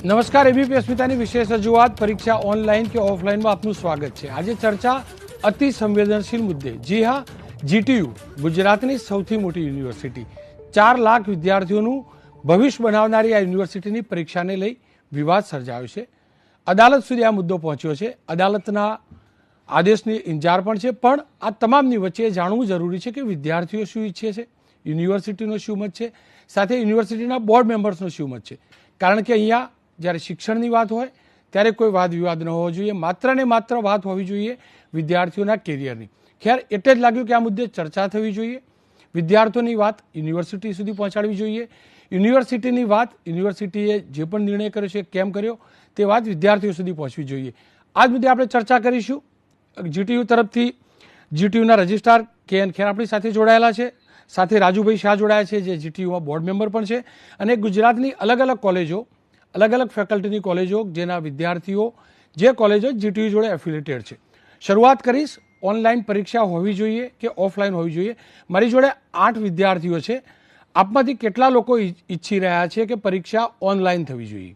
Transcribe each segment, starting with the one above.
નમસ્કાર, એબીપી અસ્મિતાની વિશેષ રજૂઆત પરીક્ષા ઓનલાઈન કે ઓફલાઈનમાં આપનું સ્વાગત છે। આજે ચર્ચા અતિ સંવેદનશીલ મુદ્દે। જી હા, જીટીયુ ગુજરાતની સૌથી મોટી યુનિવર્સિટી 4 લાખ વિદ્યાર્થીઓનું ભવિષ્ય બનાવનારી આ યુનિવર્સિટીની પરીક્ષાને લઈ વિવાદ સર્જાયો છે। અદાલત સુધી આ મુદ્દો પહોંચ્યો છે। અદાલતના આદેશની ઇંતજાર પણ છે, પણ આ તમામની વચ્ચે જાણવું જરૂરી છે કે વિદ્યાર્થીઓ શું ઈચ્છે છે, યુનિવર્સિટીનો શું મત છે, સાથે યુનિવર્સિટીના બોર્ડ મેમ્બર્સનો શું મત છે। કારણ કે અહીંયા જ્યારે શિક્ષણની વાત હોય ત્યારે કોઈ વાદ વિવાદ ન હોવો જોઈએ, માત્ર ને માત્ર વાત હોવી જોઈએ વિદ્યાર્થીઓના કેરિયરની। ખેર, એટલે જ લાગ્યું કે આ મુદ્દે ચર્ચા થવી જોઈએ, વિદ્યાર્થીઓની વાત યુનિવર્સિટી સુધી પહોંચાડવી જોઈએ, યુનિવર્સિટીની વાત યુનિવર્સિટીએ જે પણ નિર્ણય કર્યો છે કેમ કર્યો તે વાત વિદ્યાર્થીઓ સુધી પહોંચવી જોઈએ। આ જ મુદ્દે આપણે ચર્ચા કરીશું। જીટીયુ તરફથી જીટીયુના રજિસ્ટ્રાર કે એન ખેર આપણી સાથે જોડાયેલા છે, સાથે રાજુભાઈ શાહ જોડાયા છે જે જીટીયુમાં બોર્ડ મેમ્બર પણ છે, અને ગુજરાતની અલગ અલગ કોલેજો, અલગ અલગ ફેકલ્ટીની કોલેજો જેના વિદ્યાર્થીઓ જે કોલેજો જીટીયુ જોડે એફિલિએટેડ છે। શરૂઆત કરીશ, ઓનલાઈન પરીક્ષા હોવી જોઈએ કે ઓફલાઈન હોવી જોઈએ। મારી જોડે 8 વિદ્યાર્થીઓ છે। આપમાંથી કેટલા લોકો ઈચ્છી રહ્યા છે કે પરીક્ષા ઓનલાઈન થવી જોઈએ?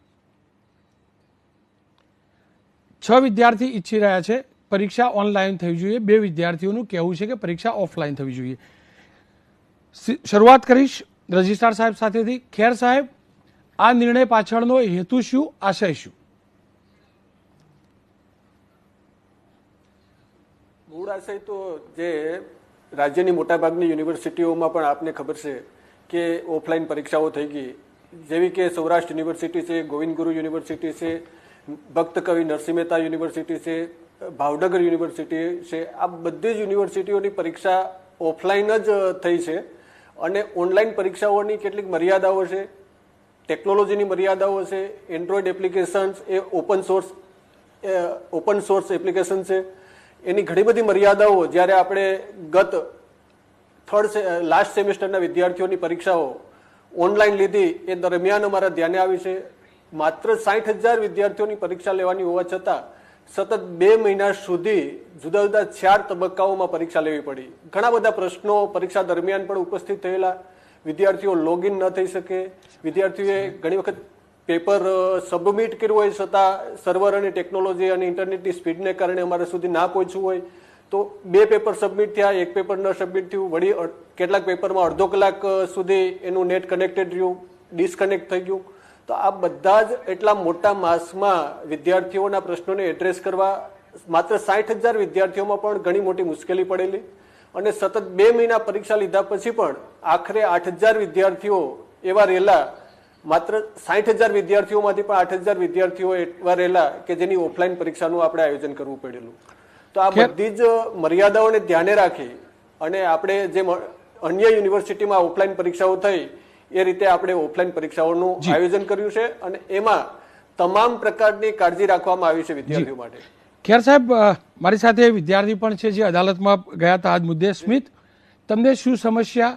6 વિદ્યાર્થી ઈચ્છી રહ્યા છે પરીક્ષા ઓનલાઈન થવી જોઈએ। 2 વિદ્યાર્થીઓનું કહેવું છે કે પરીક્ષા ઓફલાઈન થવી જોઈએ। શરૂઆત કરીશ રજિસ્ટ્રાર સાહેબ સાથેથી। ખેર સાહેબ, આ નિર્ણય પાછળનો હેતુ શું, આશય શું? મૂળ આશય તો જે રાજ્યની મોટાભાગની યુનિવર્સિટીઓમાં પણ આપને ખબર છે કે ઓફલાઈન પરીક્ષાઓ થઈ ગઈ, જેવી કે સૌરાષ્ટ્ર યુનિવર્સિટી છે, ગોવિંદ ગુરુ યુનિવર્સિટી છે, ભક્ત કવિ નરસિંહ મહેતા યુનિવર્સિટી છે, ભાવનગર યુનિવર્સિટી છે, આ બધી જ યુનિવર્સિટીઓની પરીક્ષા ઓફલાઈન જ થઈ છે। અને ઓનલાઈન પરીક્ષાઓની કેટલીક મર્યાદાઓ છે, ટેકનોલોજીની મર્યાદાઓ છે, એન્ડ્રોઈડ એપ્લિકેશન્સ એ ઓપન સોર્સ એપ્લિકેશન છે, એની ઘણી બધી મર્યાદાઓ જ્યારે આપણે લાસ્ટ સેમેસ્ટરના વિદ્યાર્થીઓની પરીક્ષાઓ ઓનલાઈન લીધી એ દરમિયાન અમારા ધ્યાને આવી છે। માત્ર 60,000 વિદ્યાર્થીઓની પરીક્ષા લેવાની હોવા છતાં સતત 2 મહિના સુધી જુદા જુદા 4 તબક્કાઓમાં પરીક્ષા લેવી પડી। ઘણા બધા પ્રશ્નો પરીક્ષા દરમિયાન પણ ઉપસ્થિત થયેલા, વિદ્યાર્થીઓ લોગિન ન થઈ શકે, વિદ્યાર્થીઓએ ઘણી વખત પેપર સબમિટ કર્યું હોય છતાં સર્વર અને ટેકનોલોજી અને ઇન્ટરનેટની સ્પીડને કારણે અમારા સુધી ના પહોંચ્યું હોય તો 2 પેપર સબમિટ થયા, 1 પેપર ન સબમિટ થયું, વળી કેટલાક પેપરમાં અડધો કલાક સુધી એનું નેટ કનેક્ટેડ રહ્યું, ડિસ્કનેક્ટ થઈ ગયું। તો આ બધા જ એટલા મોટા માસમાં વિદ્યાર્થીઓના પ્રશ્નોને એડ્રેસ કરવા માત્ર 60,000 વિદ્યાર્થીઓમાં પણ ઘણી મોટી મુશ્કેલી પડેલી, અને સતત 2 મહિના પરીક્ષા લીધા પછી પણ આખરે 8,000 વિદ્યાર્થીઓ એવા રહેલા, માત્ર 60,000 વિદ્યાર્થીઓમાંથી પણ 8,000 વિદ્યાર્થીઓ એવા રહેલા કે જેની ઓફલાઈન પરીક્ષાનું આપણે આયોજન કરવું પડેલું। તો આ બધી જ મર્યાદાઓને ધ્યાને રાખી અને આપણે જે અન્ય યુનિવર્સિટીમાં ઓફલાઈન પરીક્ષાઓ થઈ એ રીતે આપણે ઓફલાઈન પરીક્ષાઓનું આયોજન કર્યું છે, અને એમાં તમામ પ્રકારની કાળજી રાખવામાં આવી છે વિદ્યાર્થીઓ માટે। ખેર સાહેબ, મારી સાથે વિદ્યાર્થી પણ છે જે અદાલતમાં ગયા હતા આજ મુદ્દે। સ્મિત, તમને શું સમસ્યા,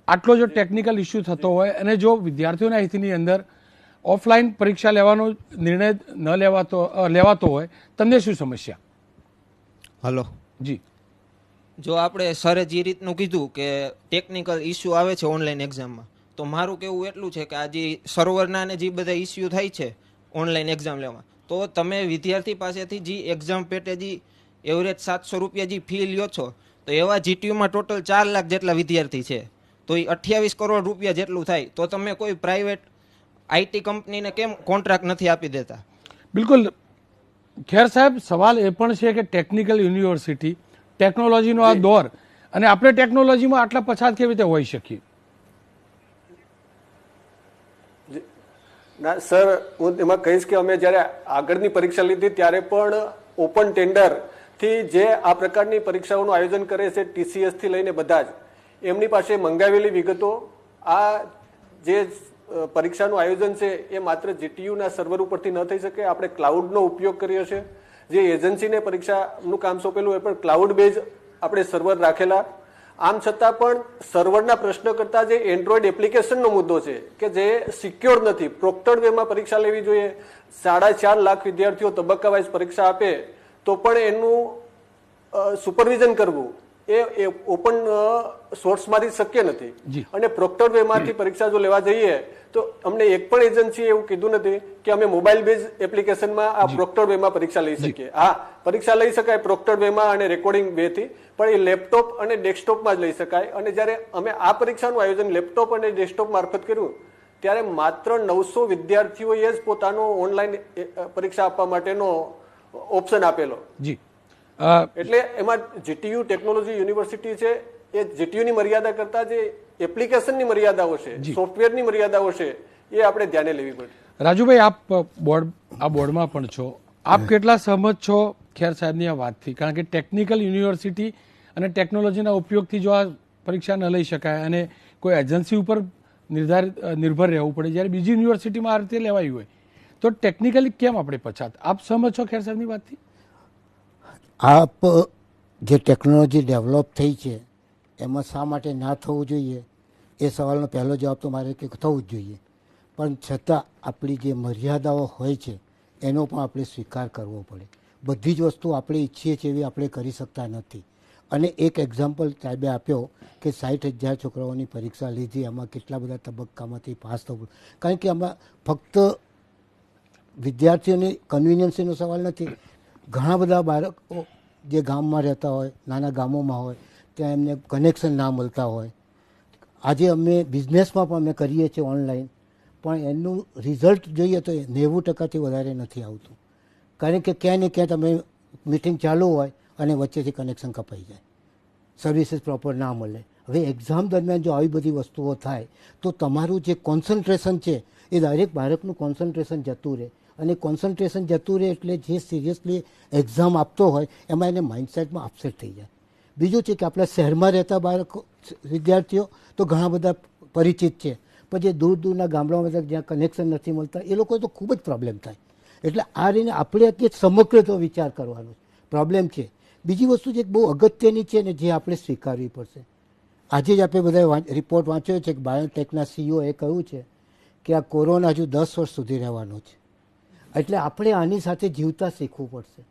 આટલો જો ટેકનિકલ ઇસ્યુ થતો હોય અને જો વિદ્યાર્થીઓના હિતની અંદર ઓફલાઈન પરીક્ષા લેવાનો નિર્ણય ન લેવાતો હોય, તમને શું સમસ્યા? હલો જી, જો આપણે સરે જે રીતનું કીધું કે ટેકનિકલ ઇસ્યુ આવે છે ઓનલાઈન એક્ઝામમાં, તો મારું કહેવું એટલું છે કે આ જે સર્વરના ને જે બધા ઇસ્યુ થાય છે ઓનલાઈન એક્ઝામ લેવા, તો તમે વિદ્યાર્થી પાસેથી જે એક્ઝામ પેટે જે એવરેજ 700 રૂપિયા જે ફી લ્યો છો, તો એવા જીટીયુમાં ટોટલ 4 લાખ જેટલા વિદ્યાર્થી છે, તો એ 28 કરોડ રૂપિયા જેટલું થાય, તો તમે કોઈ પ્રાઇવેટ આઈટી કંપનીને કેમ કોન્ટ્રાક્ટ નથી આપી દેતા? બિલકુલ ખેર સાહેબ, સવાલ એ પણ છે કે ટેકનિકલ યુનિવર્સિટી, ટેકનોલોજીનો આ દોર, અને આપણે ટેકનોલોજીમાં આટલા પછાત કેવી રીતે હોઈ શકીએ? ના સર, હું એમાં કહીશ કે અમે જ્યારે આગળની પરીક્ષા લીધી ત્યારે પણ ઓપન ટેન્ડરથી જે આ પ્રકારની પરીક્ષાઓનું આયોજન કરે છે, TCS થી લઈને બધા જ એમની પાસે મંગાવેલી વિગતો, આ જે પરીક્ષાનું આયોજન છે એ માત્ર જીટીયુના સર્વર ઉપરથી ન થઈ શકે, આપણે ક્લાઉડનો ઉપયોગ કર્યો છે। જે એજન્સીને પરીક્ષાનું કામ સોંપેલું એ પણ ક્લાઉડ બેઝ આપણે સર્વર રાખેલા। આમ છતાં પણ સર્વરના પ્રશ્ન કરતા જે એન્ડ્રોઈડ એપ્લિકેશનનો મુદ્દો છે કે જે સિક્યોર નથી, પ્રોક્ટર્ડ વેમાં પરીક્ષા લેવી જોઈએ, 4.5 લાખ વિદ્યાર્થીઓ તબક્કા વાઇઝ પરીક્ષા આપે તો પણ એનું સુપરવિઝન કરવું એ ઓપન સોર્સમાંથી શક્ય નથી, અને પ્રોક્ટર્ડ વેમાંથી પરીક્ષા જો લેવા જઈએ તો અમને એક પણ એજન્સીએ એવું કીધું નથી કે અમે મોબાઈલ બેઝ એપ્લિકેશનમાં આ પ્રોક્ટર વેમાં પરીક્ષા લઈ શકીએ. હા, પરીક્ષા લઈ શકાય પ્રોક્ટર વેમાં અને રેકોર્ડિંગ વેથી, પણ એ લેપટોપ અને ડેસ્કટોપમાં જ લઈ શકાય. અને જ્યારે અમે આ પરીક્ષાનું આયોજન લેપટોપ અને ડેસ્કટોપ મારફત કર્યું ત્યારે માત્ર 900 વિદ્યાર્થીઓએ જ પોતાનો ઓનલાઈન પરીક્ષા આપવા માટેનો ઓપ્શન આપેલો. જી એટલે એમાં જીટીયુ ટેકનોલોજી યુનિવર્સિટી છે એ જીટીયુની મર્યાદા કરતા જે એપ્લિકેશનની મર્યાદાઓ છે, સોફ્ટવેરની મર્યાદાઓ છે, એ આપણે ધ્યાને લેવી પડે. રાજુભાઈ, આપ બોર્ડમાં પણ છો, આપ કેટલા સહમત છો ખેર સાહેબની આ વાતથી? કારણ કે ટેકનિકલ યુનિવર્સિટી અને ટેકનોલોજીના ઉપયોગથી જો આ પરીક્ષા ન લઈ શકાય અને કોઈ એજન્સી ઉપર નિર્ભર રહેવું પડે, જ્યારે બીજી યુનિવર્સિટીમાં આ રીતે લેવાઈ હોય, તો ટેકનિકલી કેમ આપણે પછાત? આપ સહમત છો ખેર સાહેબની વાતથી? આપ જે ટેકનોલોજી ડેવલપ થઈ છે એમાં શા માટે ના થવું જોઈએ એ સવાલનો પહેલો જવાબ તો મારે કે થવું જ જોઈએ, પણ છતાં આપણી જે મર્યાદાઓ હોય છે એનો પણ આપણે સ્વીકાર કરવો પડે. બધી જ વસ્તુ આપણે ઈચ્છીએ છીએ એવી આપણે કરી શકતા નથી. અને એક એક્ઝામ્પલ સાહેબે આપ્યો કે 60,000 છોકરાઓની પરીક્ષા લીધી, એમાં કેટલા બધા તબક્કામાંથી પાસ થવું. કારણ કે આમાં ફક્ત વિદ્યાર્થીઓની કન્વિનિયન્સીનો સવાલ નથી. ઘણા બધા બાળકો જે ગામમાં રહેતા હોય, નાના ગામોમાં હોય, ત્યાં એમને કનેક્શન ના મળતા હોય. આજે અમે બિઝનેસમાં પણ અમે કરીએ છીએ ઓનલાઈન, પણ એનું રિઝલ્ટ જોઈએ તો 90% વધારે નથી આવતું. કારણ કે ક્યાંય ને ક્યાં તમે મિટિંગ ચાલુ હોય અને વચ્ચેથી કનેક્શન કપાઈ જાય, સર્વિસીસ પ્રોપર ના મળે. હવે એક્ઝામ દરમિયાન જો આવી બધી વસ્તુઓ થાય તો તમારું જે કોન્સન્ટ્રેશન છે એ દરેક બાળકનું કોન્સન્ટ્રેશન જતું રહે, અને કોન્સન્ટ્રેશન જતું રહે એટલે જે સિરિયસલી એક્ઝામ આપતો હોય એમાં એને માઇન્ડસેટમાં અપસેટ થઈ જાય. બીજું છે કે આપણા શહેરમાં રહેતા બાળકો વિદ્યાર્થીઓ તો ઘણા બધા પરિચિત છે, પણ જે દૂર દૂરના ગામડાઓમાં જ્યાં કનેક્શન નથી મળતા એ લોકો તો ખૂબ જ પ્રોબ્લેમ થાય. એટલે આ રહીને આપણે અત્યારે સમગ્ર તો વિચાર કરવાનો પ્રોબ્લેમ છે. બીજી વસ્તુ જે બહુ અગત્યની છે ને જે આપણે સ્વીકારવી પડશે. આજે જ આપણે બધા રિપોર્ટ વાંચ્યો છે કે બાયોટેકના CEO એ કહ્યું છે કે આ કોરોના હજુ 10 વર્ષ સુધી રહેવાનો છે. એટલે આપણે આની સાથે જીવતા શીખવું પડશે.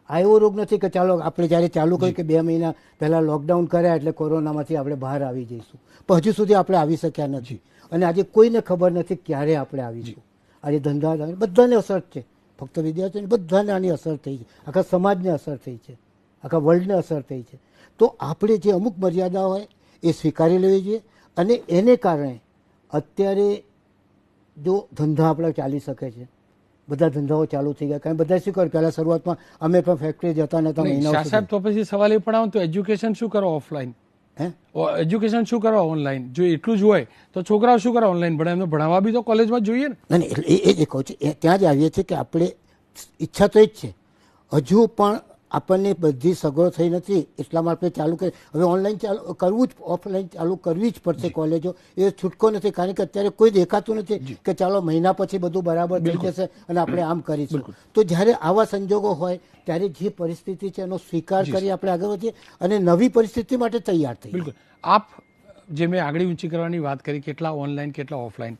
આ એવો રોગ નથી કે ચાલો આપણે જ્યારે ચાલુ કર્યું કે 2 મહિના પહેલાં લોકડાઉન કર્યા એટલે કોરોનામાંથી આપણે બહાર આવી જઈશું, પણ હજુ સુધી આપણે આવી શક્યા નથી. અને આજે કોઈને ખબર નથી ક્યારે આપણે આવીશું. આજે ધંધા બધાને અસર છે, ફક્ત વિદ્યાર્થીઓને બધાને આની અસર થઈ છે, આખા સમાજને અસર થઈ છે, આખા વર્લ્ડને અસર થઈ છે. તો આપણે જે અમુક મર્યાદા હોય એ સ્વીકારી લેવી જોઈએ. અને એને કારણે અત્યારે જો ધંધા આપણા ચાલી શકે છે, બધા ધંધાઓ ચાલુ થઈ ગયા. કારણ બધા શું કરે, પહેલાં શરૂઆતમાં અમે પણ ફેક્ટરી જતા નતા મહિનાઓ. સાહેબ, તો પછી સવાલ એ પણ આવે તો એજ્યુકેશન શું કરો ઓફલાઈન, એજ્યુકેશન શું કરવા ઓનલાઈન? જો એટલું જ હોય તો છોકરાઓ શું કરવા ઓનલાઈન ભણે? એમને ભણાવવા બી તો કોલેજમાં જોઈએ ને. એ જ કહું છું, ત્યાં જ આવીએ છીએ કે આપણે ઈચ્છા તો એ જ છે, હજુ પણ આપણને બધી સગવડ થઈ નથી. એટલા માટે ચાલુ કરી હવે ઓનલાઈન ચાલુ કરવું જ, ઓફલાઈન ચાલુ કરવી જ પડશે કોલેજો. એ છૂટકો નથી, કારણ કે અત્યારે કોઈ દેખાતું નથી કે ચાલો મહિના પછી બધું બરાબર થઈ જશે અને આપણે આમ કરીશું. તો જ્યારે આવા સંજોગો હોય ત્યારે જે પરિસ્થિતિ છે એનો સ્વીકાર કરી આપણે આગળ વધીએ અને નવી પરિસ્થિતિ માટે તૈયાર થઈએ. બિલકુલ. આપ જે મેં આગળ ઊંચી કરવાની વાત કરી, કેટલા ઓનલાઈન કેટલા ઓફલાઈન,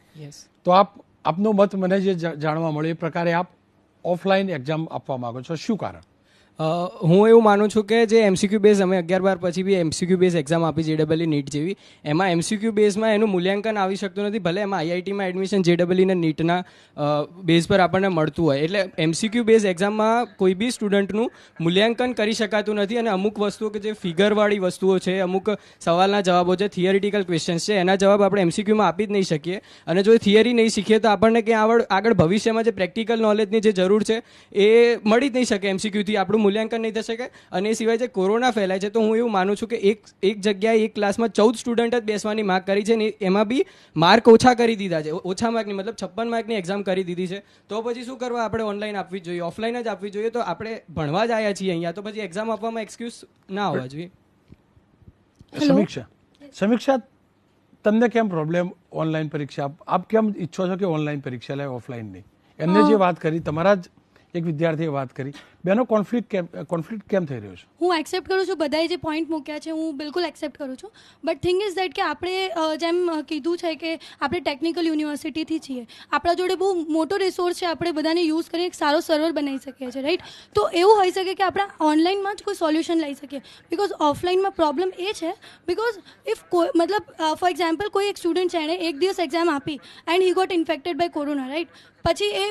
તો આપનો મત મને જે જાણવા મળ્યો એ પ્રકારે આપ ઓફલાઈન એક્ઝામ આપવા માંગો છો, શું કારણ? હું એવું માનું છું કે જે MCQ બેઝ અમે 11-12 પછી બી MCQ બેઝ એક્ઝામ આપી JEE નીટ જેવી, એમાં MCQ બેઝમાં એનું મૂલ્યાંકન આવી શકતું નથી. ભલે એમાં IITમાં એડમિશન JEE ને નીટના બેઝ પર આપણને મળતું હોય. એટલે MCQ બેઝ એક્ઝામમાં કોઈ બી સ્ટુડન્ટનું મૂલ્યાંકન કરી શકાતું નથી. અને અમુક વસ્તુઓ કે જે ફિગરવાળી વસ્તુઓ છે, અમુક સવાલના જવાબો છે, થિયરિટિકલ ક્વેશ્ચન્સ છે, એના જવાબ આપણે MCQમાં આપી જ નહીં શકીએ. અને જો થિયરી નહીં શીખીએ તો આપણને ક્યાં આગળ ભવિષ્યમાં જે પ્રેક્ટિકલ નોલેજની જે જરૂર છે એ મળી જ નહીં શકે MCQથી. આપણું મૂલ્યાંકન નહીં થઈ શકે. અને એ સિવાય જે કોરોના ફેલાય છે, તો હું એવું માનું છું કે એક જગ્યાએ એક ક્લાસમાં 14 સ્ટુડન્ટ જ બેસવાની માગ કરી છે ને એમાં બી માર્ક ઓછા કરી દીધા છે. ઓછા માર્કની મતલબ 56 માર્કની એક્ઝામ કરી દીધી છે. તો પછી શું કરવા? આપણે ઓનલાઈન આપવી જોઈએ, ઓફલાઈન જ આપવી જોઈએ. તો આપણે ભણવા જ આવ્યા છીએ અહીંયા, તો પછી એક્ઝામ આપવામાં એક્સક્યુઝ ના હોવા જોઈએ. સમીક્ષા, તમને કેમ પ્રોબ્લેમ ઓનલાઈન પરીક્ષા? આપ કેમ ઈચ્છો છો કે ઓનલાઈન પરીક્ષા લે, ઓફલાઈન નહીં? એમને જે વાત કરી, તમારા જ એક વિદ્યાર્થીએ વાત કરી. બેનો કોન્ફ્લિક્ટ કેમ થઈ રહ્યો છે? હું એક્સેપ્ટ કરું છું, બધાએ જે પોઈન્ટ મૂક્યા છે હું બિલકુલ એક્સેપ્ટ કરું છું. બટ થિંગ ઇઝ દેટ કે આપણે જેમ કીધું છે કે આપણે ટેકનિકલ યુનિવર્સિટીથી છીએ, આપણા જોડે બહુ મોટો રિસોર્સ છે, આપણે બધાને યુઝ કરીને એક સારો સર્વર બનાવી શકીએ છીએ, રાઈટ? તો એવું હોઈ શકે કે આપણે ઓનલાઈનમાં જ કોઈ સોલ્યુશન લઈ શકીએ, બિકોઝ ઓફલાઈનમાં પ્રોબ્લેમ એ છે બિકોઝ ઇફ મતલબ ફોર એક્ઝામ્પલ કોઈ એક સ્ટુડન્ટ છે, એણે એક દિવસ એક્ઝામ આપી and he got infected by corona, right? પછી એ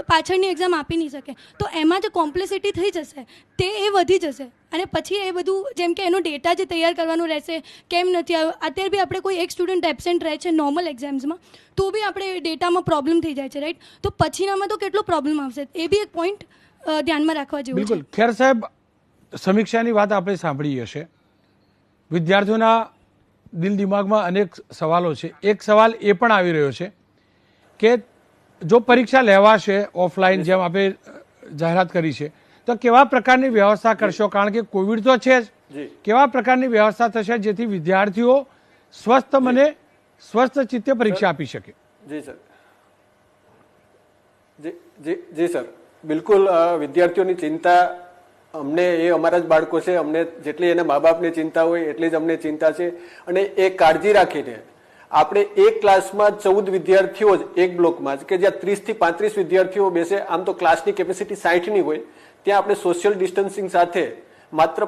પાછળની એક્ઝામ આપી નહીં શકે, તો એમાં જે કોમ્પ્લેક્સિટી થઈ જશે તે એ વધી જશે, અને પછી એ બધું જેમ કે એનો ડેટા જે તૈયાર કરવાનું રહેશે, કેમ નથી આવ્યો. અત્યારે બી આપણે કોઈ એક સ્ટુડન્ટ એબસેન્ટ રહે છે નોર્મલ એક્ઝામ્સમાં, તો બી આપણે ડેટામાં પ્રોબ્લેમ થઈ જાય છે, રાઈટ? તો પછીનામાં તો કેટલો પ્રોબ્લેમ આવશે, એ બી એક પોઈન્ટ ધ્યાનમાં રાખવા જેવું છે. બિલકુલ. ખેર સાહેબ, સમીક્ષાની વાત આપણે સાંભળી હશે. વિદ્યાર્થીઓના દિલ દિમાગમાં અનેક સવાલો છે. એક સવાલ એ પણ આવી રહ્યો છે કે જો પરીક્ષા લેવાશે ઓફલાઈન, જેમ આપણે જાહેરાત કરી છે, તો કેવા પ્રકારની વ્યવસ્થા કરશો? કારણ કે કોવિડ તો છે જ. કેવા પ્રકારની વ્યવસ્થા થશે જેથી વિદ્યાર્થીઓ સ્વસ્થ મને સ્વસ્થ ચિત્તે પરીક્ષા આપી શકે? જી સર, જી સર, બિલકુલ. વિદ્યાર્થીઓની ચિંતા અમને, એ અમારા જ બાળકો છે, અમને જેટલી એના મા બાપની ચિંતા હોય એટલી જ અમને ચિંતા છે. અને એ કાળજી રાખીને આપણે એક ક્લાસમાં 14 વિદ્યાર્થીઓ જ એક બ્લોકમાં જ, કે જ્યાં 30 થી 35 વિદ્યાર્થીઓ બેસે, આમ તો ક્લાસની કેપેસિટી 60 ની હોય, ત્યાં આપણે સોશિયલ ડિસ્ટન્સિંગ સાથે માત્ર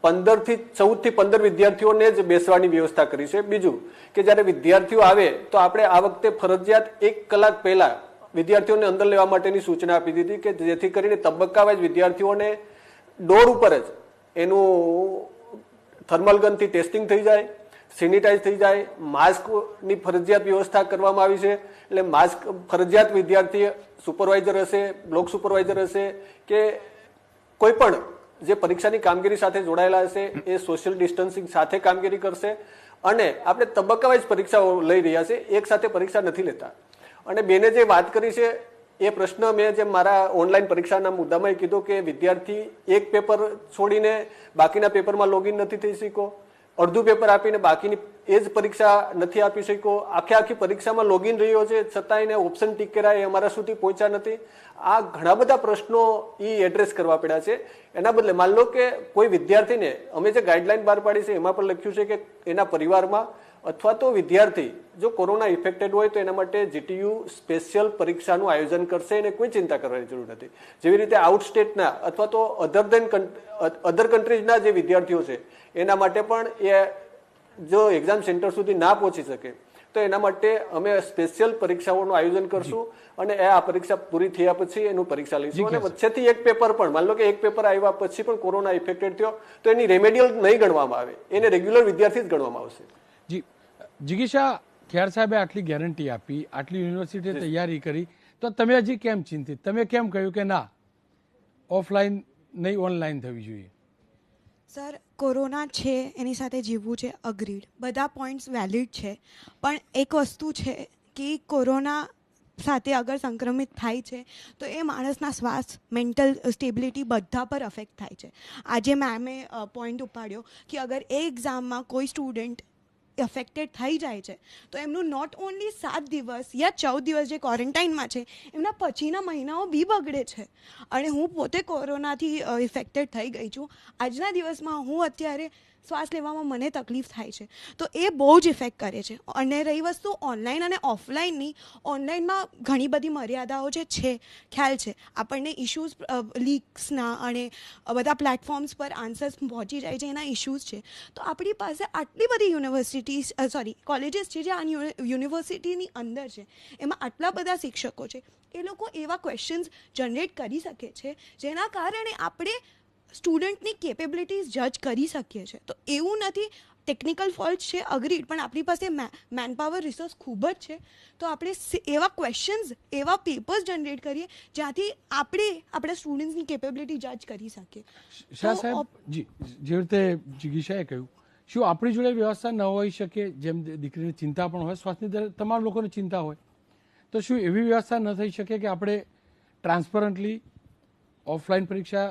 14 થી 15 વિદ્યાર્થીઓને જ બેસવાની વ્યવસ્થા કરી છે. બીજું કે જ્યારે વિદ્યાર્થીઓ આવે તો આપણે આ વખતે ફરજિયાત 1 કલાક પહેલા વિદ્યાર્થીઓને અંદર લેવા માટેની સૂચના આપી દીધી, કે જેથી કરીને તબક્કાવાઇઝ વિદ્યાર્થીઓને ડોર ઉપર જ એનું થર્મલ ગનથી ટેસ્ટિંગ થઈ જાય, સેનિટાઈઝ થઈ જાય. માસ્કની ફરજિયાત વ્યવસ્થા કરવામાં આવી છે, એટલે માસ્ક ફરજિયાત વિદ્યાર્થી, સુપરવાઇઝર હશે, બ્લોક સુપરવાઇઝર હશે કે કોઈ પણ જે પરીક્ષાની કામગીરી સાથે જોડાયેલા હશે એ સોશિયલ ડિસ્ટન્સિંગ સાથે કામગીરી કરશે. અને આપણે તબક્કાવાઇઝ પરીક્ષાઓ લઈ રહ્યા છે, એક સાથે પરીક્ષા નથી લેતા. અને બેને જે વાત કરી છે એ પ્રશ્ન મેં જેમ મારા ઓનલાઈન પરીક્ષાના મુદ્દામાં કીધું કે વિદ્યાર્થી એક પેપર છોડીને બાકીના પેપરમાં લોગિન નથી થઈ શક્યો, અડધું પેપર આપીને બાકીની એ જ પરીક્ષા નથી આપી શક્યો, આખી પરીક્ષામાં લોગિન રહ્યો છે છતાં એને ઓપ્શન ટીક કર્યા એ અમારા સુધી પહોંચ્યા નથી. આ ઘણા બધા પ્રશ્નો એડ્રેસ કરવા પડ્યા છે. એના બદલે માન લો કે કોઈ વિદ્યાર્થીને અમે જે ગાઈડલાઈન બહાર પાડી છે એમાં પણ લખ્યું છે કે એના પરિવારમાં અથવા તો વિદ્યાર્થી જો કોરોના ઇફેક્ટેડ હોય તો એના માટે જીટીયુ સ્પેશિયલ પરીક્ષાનું આયોજન કરશે, એને કોઈ ચિંતા કરવાની જરૂર નથી. જેવી રીતે આઉટ સ્ટેટના અથવા તો અધર કન્ટ્રીઝના જે વિદ્યાર્થીઓ છે એના માટે પણ એ જો એક્ઝામ સેન્ટર સુધી ના પહોંચી શકે તો એના માટે અમે સ્પેશિયલ પરીક્ષાઓનું આયોજન કરશું અને આ પરીક્ષા પૂરી થયા પછી એનું પરીક્ષા લઈશું. અને વચ્ચેથી એક પેપર પણ માન લો કે એક પેપર આવ્યા પછી પણ કોરોના ઇફેક્ટેડ થયો તો એની રેમેડિયલ નહીં ગણવામાં આવે, એને રેગ્યુલર વિદ્યાર્થી જ ગણવામાં આવશે. જી જિગીશા, ખેર સાહેબે આટલી ગેરંટી આપી, આટલી યુનિવર્સિટીએ તૈયારી કરી, તો તમે હજી કેમ ચિંતિત? તમે કેમ કહ્યું કે ના ઓફલાઈન નહીં ઓનલાઈન થવી જોઈએ? સર, કોરોના છે એની સાથે જીવવું છે, અગ્રીડ, બધા પોઈન્ટ્સ વેલિડ છે. પણ એક વસ્તુ છે કે કોરોના સાથે અગર સંક્રમિત થાય છે તો એ માણસના શ્વાસ, મેન્ટલ સ્ટેબિલિટી બધા પર અફેક્ટ થાય છે. આજે મેમે પોઈન્ટ ઉપાડ્યો કે અગર એ એક્ઝામમાં કોઈ સ્ટુડન્ટ અફેક્ટેડ થઈ જાય છે તો એમનું નોટ ઓનલી 7 દિવસ યા 14 દિવસ જે ક્વોરન્ટાઇનમાં છે એમના પછીના મહિનાઓ બી બગડે છે. અને હું પોતે કોરોનાથી ઇફેક્ટેડ થઈ ગઈ છું. આજના દિવસમાં હું અત્યારે શ્વાસ લેવામાં મને તકલીફ થાય છે, તો એ બહુ જ ઇફેક્ટ કરે છે. અને રહી વસ્તુ ઓનલાઈન અને ઓફલાઈનની, ઓનલાઈનમાં ઘણી બધી મર્યાદાઓ જે છે ખ્યાલ છે, આપણને ઇશ્યુઝ લીક્સના અને બધા પ્લેટફોર્મ્સ પર આન્સર્સ પહોંચી જાય છે, એના ઇશ્યુઝ છે. તો આપણી પાસે આટલી બધી કોલેજીસ છે જે આ યુનિવર્સિટીની અંદર છે, એમાં આટલા બધા શિક્ષકો છે, એ લોકો એવા ક્વેશ્ચન્સ જનરેટ કરી શકે છે જેના કારણે આપણે સ્ટુડન્ટની કેપેબિલિટીઝ જજ કરી શકીએ છીએ. તો એવું નથી ટેકનિકલ ફોલ્ટ છે, અગ્રીડ, પણ આપણી પાસે મેનપાવર રિસોર્સ ખૂબ જ છે. તો આપણે એવા ક્વેશ્ચન્સ, એવા પેપર્સ જનરેટ કરીએ જ્યાંથી આપણે આપણા સ્ટુડન્ટ્સની કેપેબિલિટી જજ કરી શકીએ. શાહ સાહેબ, જી, જે રીતે જિગીશાએ કહ્યું, શું આપણી જોડે વ્યવસ્થા ન હોઈ શકે? જેમ દીકરીની ચિંતા પણ હોય, સ્વાસ્થ્યની તમામ લોકોને ચિંતા હોય, તો શું એવી વ્યવસ્થા ન થઈ શકે કે આપણે ટ્રાન્સપરન્ટલી ઓફલાઈન પરીક્ષા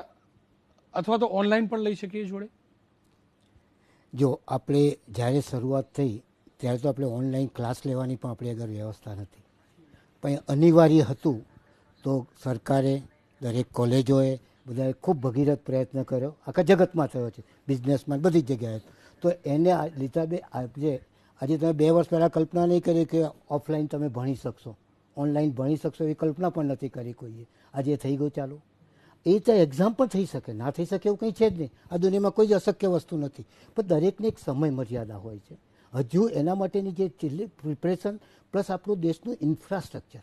અથવા તો ઓનલાઈન પણ લઈ શકીએ જોડે? જો આપણે જ્યારે શરૂઆત થઈ ત્યારે તો આપણે ઓનલાઈન ક્લાસ લેવાની પણ આપણી આગળ વ્યવસ્થા નથી, પણ અનિવાર્ય હતું તો સરકારે દરેક કોલેજોએ બધાએ ખૂબ ભગીરથ પ્રયત્ન કર્યો, આખા જગતમાં થયો છે, બિઝનેસમાં બધી જ જગ્યાએ. તો એને લીધે આજે તમે 2 વર્ષ પહેલાં કલ્પના નહીં કરી કે ઓફલાઈન તમે ભણી શકશો, ઓનલાઈન ભણી શકશો, એ કલ્પના પણ નથી કરી કોઈએ. આજે થઈ ગયું ચાલુ. એ રીતે એક્ઝામ પણ થઈ શકે, ના થઈ શકે એવું કંઈ છે જ નહીં. આ દુનિયામાં કોઈ જ અશક્ય વસ્તુ નથી, પણ દરેકને એક સમય મર્યાદા હોય છે. હજુ એના માટેની જે પ્રિપરેશન પ્લસ આપણું દેશનું ઇન્ફ્રાસ્ટ્રક્ચર,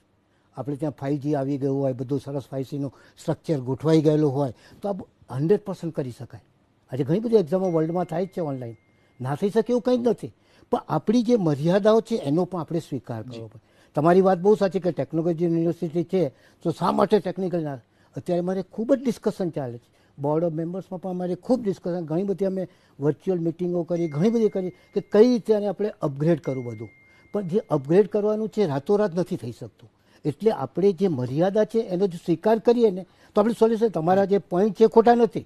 આપણે ત્યાં 5G આવી ગયું હોય, બધું સરસ 5Gનું સ્ટ્રક્ચર ગોઠવાઈ ગયેલું હોય તો આ 100% કરી શકાય. આજે ઘણી બધી એક્ઝામો વર્લ્ડમાં થાય જ છે ઓનલાઈન, ના થઈ શકે એવું કંઈ જ નથી. પણ આપણી જે મર્યાદાઓ છે એનો પણ આપણે સ્વીકાર કરવો પડે. તમારી વાત બહુ સાચી કે ટેકનોલોજી યુનિવર્સિટી છે તો શા માટે ટેકનિકલ ના. અત્યારે મારે ખૂબ જ ડિસ્કશન ચાલે છે બોર્ડ ઓફ મેમ્બર્સમાં પણ અમારે ખૂબ ડિસ્કશન, ઘણી બધી અમે વર્ચ્યુઅલ મિટિંગો કરી, ઘણી બધી કરી કે કઈ રીતે આને આપણે અપગ્રેડ કરવું બધું. પણ જે અપગ્રેડ કરવાનું છે રાતોરાત નથી થઈ શકતું. એટલે આપણે જે મર્યાદા છે એનો જો સ્વીકાર કરીએ ને તો આપણે સોલ્યુશન. તમારા જે પોઈન્ટ છે ખોટા નથી,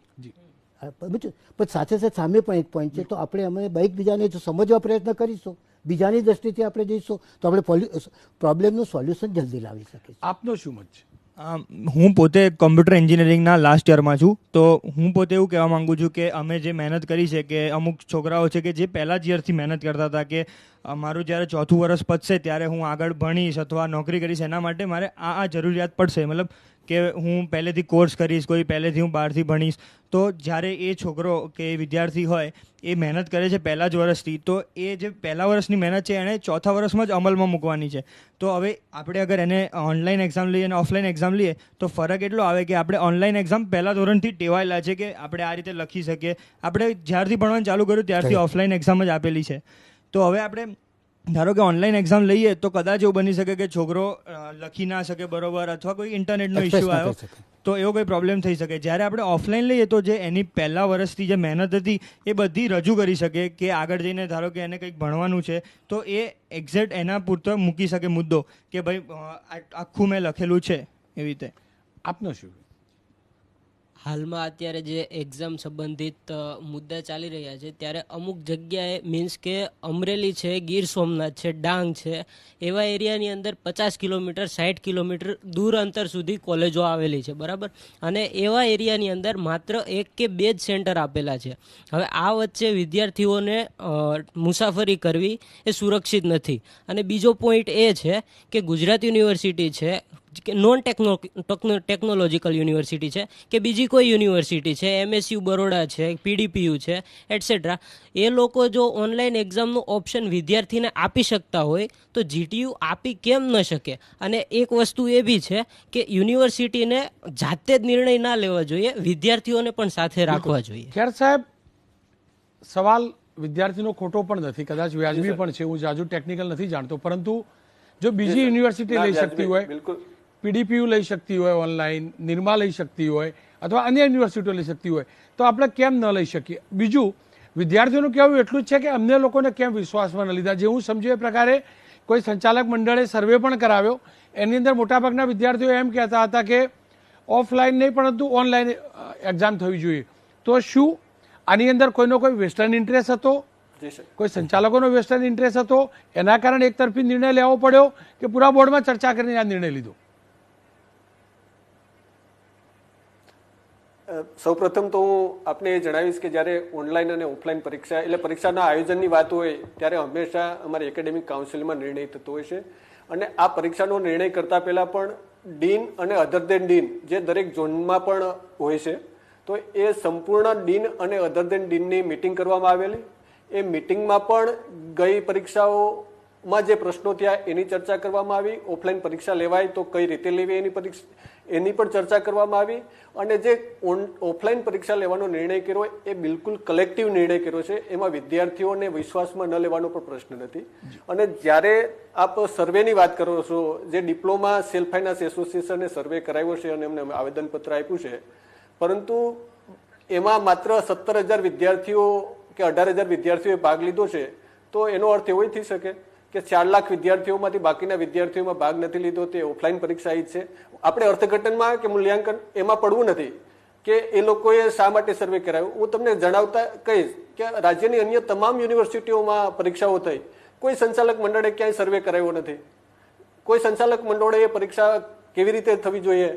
પણ સાથે સાથે સામે પણ એક પોઈન્ટ છે. તો આપણે અમે એકબીજાને જો સમજવા પ્રયત્ન કરીશું, બીજાની દ્રષ્ટિથી આપણે જઈશું તો આપણે પ્રોબ્લેમનું સોલ્યુશન જલ્દી લાવી શકીએ. આપનો શું મત છે? હું પોતે કોમ્પ્યુટર એન્જિનિયરિંગના લાસ્ટ યરમાં છું, તો હું પોતે એવું કહેવા માગું છું કે અમે જે મહેનત કરી છે, કે અમુક છોકરાઓ છે કે જે પહેલા જ યરથી મહેનત કરતા હતા કે મારું જ્યારે 4થું વર્ષ પતશે ત્યારે હું આગળ ભણીશ અથવા નોકરી કરીશ, એના માટે મારે આ જરૂરિયાત પડશે, મતલબ કે હું પહેલેથી કોર્સ કરીશ, કોઈ પહેલેથી હું બહારથી ભણીશ. તો જ્યારે એ છોકરો કે વિદ્યાર્થી હોય એ મહેનત કરે છે પહેલાં જ વર્ષથી, તો એ જે પહેલાં વર્ષની મહેનત છે એણે 4થા વર્ષમાં જ અમલમાં મૂકવાની છે. તો હવે આપણે અગર એને ઓનલાઈન એક્ઝામ લઈએ અને ઓફલાઈન એક્ઝામ લઈએ તો ફરક એટલો આવે કે આપણે ઓનલાઈન એક્ઝામ પહેલાં ધોરણથી ટેવાયેલા છે કે આપણે આ રીતે લખી શકીએ. આપણે જ્યારથી ભણવાનું ચાલુ કર્યું ત્યારથી ઓફલાઈન એક્ઝામ જ આપેલી છે. તો હવે આપણે ધારો કે ઓનલાઈન એક્ઝામ લઈએ તો કદાચ એવું બની શકે કે છોકરો લખી ના શકે બરોબર, અથવા કોઈ ઇન્ટરનેટનો ઇસ્યુ આવ્યો તો એવો કોઈ પ્રોબ્લેમ થઈ શકે. જ્યારે આપણે ઓફલાઈન લઈએ તો જે એની પહેલા વર્ષથી જે મહેનત હતી એ બધી રજૂ કરી શકે કે આગળ જઈને ધારો કે એને કંઈક ભણવાનું છે તો એ એક્ઝેક્ટ એના પૂરતો મૂકી શકે મુદ્દો કે ભાઈ આખું મેં લખેલું છે એવી રીતે. આપનો શું? હાલમાં અત્યારે જે એક્ઝામ સંબંધિત મુદ્દા ચાલી રહ્યા છે ત્યારે અમુક જગ્યાએ મીન્સ કે અમરેલી છે, ગીર સોમનાથ છે, ડાંગ છે, એવા એરિયાની અંદર 50 કિલોમીટર 60 કિલોમીટર દૂર અંતર સુધી કોલેજો આવેલી છે, બરાબર. અને એવા એરિયાની અંદર માત્ર 1 કે 2 જ સેન્ટર આપેલા છે. હવે આ વચ્ચે વિદ્યાર્થીઓને મુસાફરી કરવી એ સુરક્ષિત નથી. અને બીજો પોઈન્ટ એ છે કે ગુજરાત યુનિવર્સિટી છે કે નોન ટેકનોલોજીકલ યુનિવર્સિટી છે કે બીજી કોઈ યુનિવર્સિટી છે, MSU બરોડા છે, PDPU છે એટસેટ્રા, એ લોકો જો ઓનલાઈન એક્ઝામનું ઓપ્શન વિદ્યાર્થીને આપી શકતા હોય તો GTU આપી કેમ ન શકે. અને એક વસ્તુ એ બી છે કે યુનિવર્સિટીને જાતે જ નિર્ણય ના લેવા જોઈએ, વિદ્યાર્થીઓને પણ સાથે રાખવા જોઈએ. ખેર સાહેબ, સવાલ વિદ્યાર્થીનો ખોટો પણ નથી, કદાચ વ્યાજબી પણ છે, હું જાજુ ટેકનિકલ નથી જાણતો, પરંતુ જો બીજી યુનિવર્સિટી લઈ શકતી હોય, PDPU લઈ શકતી હોય ઓનલાઈન, નિરમા લઈ શકતી હોય અથવા અન્ય યુનિવર્સિટીઓ લઈ શકતી હોય તો આપણે કેમ ન લઈ શકીએ? બીજું, વિદ્યાર્થીઓનું કહેવું એટલું જ છે કે અમને લોકોને કેમ વિશ્વાસમાં ન લીધા. જે હું સમજ્યું એ પ્રકારે કોઈ સંચાલક મંડળે સર્વે પણ કરાવ્યો, એની અંદર મોટાભાગના વિદ્યાર્થીઓ એમ કહેતા હતા કે ઓફલાઈન નહીં પરંતુ ઓનલાઈન એક્ઝામ થવી જોઈએ. તો શું આની અંદર કોઈનો કોઈ વેસ્ટર્ન ઇન્ટરેસ્ટ હતો, કોઈ સંચાલકોનો વેસ્ટર્ન ઇન્ટરેસ્ટ હતો, એના કારણે એક તરફી નિર્ણય લેવો પડ્યો કે પૂરા બોર્ડમાં ચર્ચા કરીને આ નિર્ણય લીધો? સૌપ્રથમ તો હું આપને એ જણાવીશ કે જ્યારે ઓનલાઈન અને ઓફલાઈન પરીક્ષા એટલે પરીક્ષાના આયોજનની વાત હોય ત્યારે હંમેશા અમારી એકેડેમિક કાઉન્સિલમાં નિર્ણય થતો હોય છે. અને આ પરીક્ષાનો નિર્ણય કરતા પહેલા પણ ડીન અને અધર દેન ડીન જે દરેક ઝોનમાં પણ હોય છે, તો એ સંપૂર્ણ ડીન અને અધર દેન ડીનની મિટિંગ કરવામાં આવેલી. એ મિટિંગમાં પણ ગઈ પરીક્ષાઓમાં જે પ્રશ્નો થયા એની ચર્ચા કરવામાં આવી. ઓફલાઈન પરીક્ષા લેવાય તો કઈ રીતે લેવી એની પણ ચર્ચા કરવામાં આવી. અને જે ઓફલાઈન પરીક્ષા લેવાનો નિર્ણય કર્યો એ બિલકુલ કલેક્ટિવ નિર્ણય કર્યો છે, એમાં વિદ્યાર્થીઓને વિશ્વાસમાં ન લેવાનો પણ પ્રશ્ન નથી. અને જ્યારે આપ સર્વેની વાત કરો છો, જે ડિપ્લોમા સેલ્ફ ફાઇનાન્સ એસોસિએશને સર્વે કરાવ્યો છે અને એમને આવેદનપત્ર આપ્યું છે, પરંતુ એમાં માત્ર 17,000 વિદ્યાર્થીઓ કે 18,000 વિદ્યાર્થીઓએ ભાગ લીધો છે. તો એનો અર્થ એવો થઈ શકે કે 4 લાખ વિદ્યાર્થીઓમાંથી બાકીના વિદ્યાર્થીઓમાં ભાગ નથી લીધો, તે ઓફલાઈન પરીક્ષા જ છે. આપણે અર્થઘટનમાં કે મૂલ્યાંકન એમાં પડવું નથી કે એ લોકોએ શા માટે સર્વે કરાવ્યું. હું તમને જણાવતા કહીશ કે રાજ્યની અન્ય તમામ યુનિવર્સિટીઓમાં પરીક્ષાઓ થઈ, કોઈ સંચાલક મંડળે ક્યાંય સર્વે કરાવ્યો નથી. કોઈ સંચાલક મંડળે એ પરીક્ષા કેવી રીતે થવી જોઈએ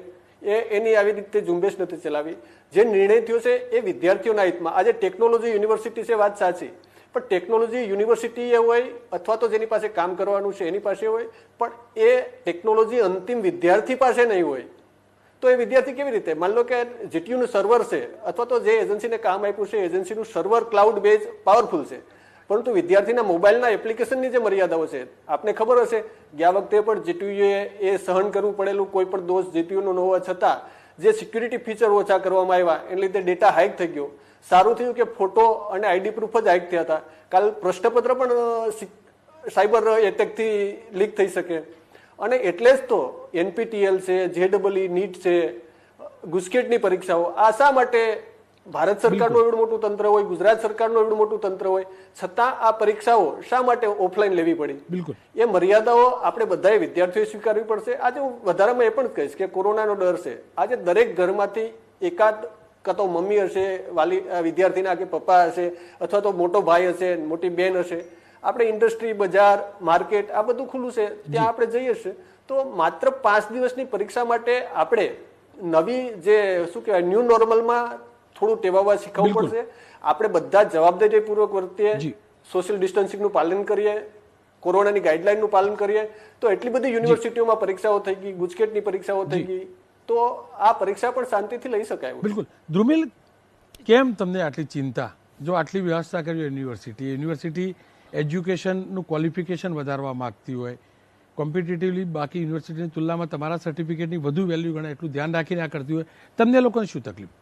એની આવી રીતે ઝુંબેશ નથી ચલાવી. જે નિર્ણય થયો છે એ વિદ્યાર્થીઓના હિતમાં. આજે ટેકનોલોજી યુનિવર્સિટી છે, વાત સાચી, પણ ટેકનોલોજી યુનિવર્સિટી એ હોય અથવા તો જેની પાસે કામ કરવાનું છે એની પાસે હોય, પણ એ ટેકનોલોજી અંતિમ વિદ્યાર્થી પાસે નહીં હોય તો એ વિદ્યાર્થી કેવી રીતે? માન લો કે જીટીયુ નું સર્વર છે અથવા તો જે એજન્સીને કામ આપ્યું છે એજન્સીનું સર્વર ક્લાઉડ બેઝ પાવરફુલ છે, પરંતુ વિદ્યાર્થીના મોબાઈલના એપ્લિકેશનની જે મર્યાદાઓ છે આપને ખબર હશે. ગયા વખતે પણ જીટીયુએ એ સહન કરવું પડેલું કોઈ પણ દોષ જીટીયુનો ન હોવા છતાં જે સિક્યુરિટી ફીચર ઓછા કરવામાં આવ્યા એને લીધે ડેટા હાઇક થઈ ગયો. સારું થયું કે ફોટો અને આઈડી પ્રૂફ જ હાઇક થયા હતા. કાલ પ્રશ્નપત્ર પણ સાયબર એટેકથી લીક થઈ શકે. અને એટલે જ તો એનપીટીએલ છે, જેડબલઈ, નીટ છે, ગુસ્કેટની પરીક્ષાઓ, આ શા માટે ભારત સરકારનું એવડું મોટું તંત્ર હોય, ગુજરાત સરકારનું એવડું મોટું તંત્ર હોય છતાં આ પરીક્ષાઓ શા માટે ઓફલાઈન લેવી પડી? બિલકુલ એ મર્યાદાઓ આપણે બધાએ વિદ્યાર્થીઓએ સ્વીકારવી પડશે. આજે હું વધારામાં એ પણ કહીશ કે કોરોનાનો ડર છે. આજે દરેક ઘરમાંથી એકાદ કાં તો મમ્મી હશે, વાલી વિદ્યાર્થીના કે પપ્પા હશે, અથવા તો મોટો ભાઈ હશે, મોટી બેન હશે. આપણે ઇન્ડસ્ટ્રી, બજાર, માર્કેટ આ બધું ખુલ્લું છે, ત્યાં આપણે જઈએ છીએ. તો માત્ર 5 દિવસની પરીક્ષા માટે આપણે નવી જે શું કહેવાય ન્યૂ નોર્મલમાં થોડું ટેવાવા શીખવવું પડશે. આપણે બધા જવાબદારીપૂર્વક વર્તીએ, સોશિયલ ડિસ્ટન્સિંગનું પાલન કરીએ, કોરોનાની ગાઈડલાઈનનું પાલન કરીએ તો એટલી બધી યુનિવર્સિટીઓમાં પરીક્ષાઓ થઈ ગઈ, ગુજકેટની પરીક્ષાઓ થઈ ગઈ, તો આ પરીક્ષા પણ શાંતિથી લઈ શકાય. બિલકુલ. ધ્રુમિલ, કેમ તમને આટલી ચિંતા? જો આટલી વ્યવસ્થા કરી યુનિવર્સિટી એજ્યુકેશનનું ક્વોલિફિકેશન વધારવા માંગતી હોય, કોમ્પિટિટિવલી બાકી યુનિવર્સિટીની તુલનામાં તમારા સર્ટિફિકેટની વધુ વેલ્યુ ગણાય એટલું ધ્યાન રાખીને આ કરતી હોય, તમને લોકોને શું તકલીફ?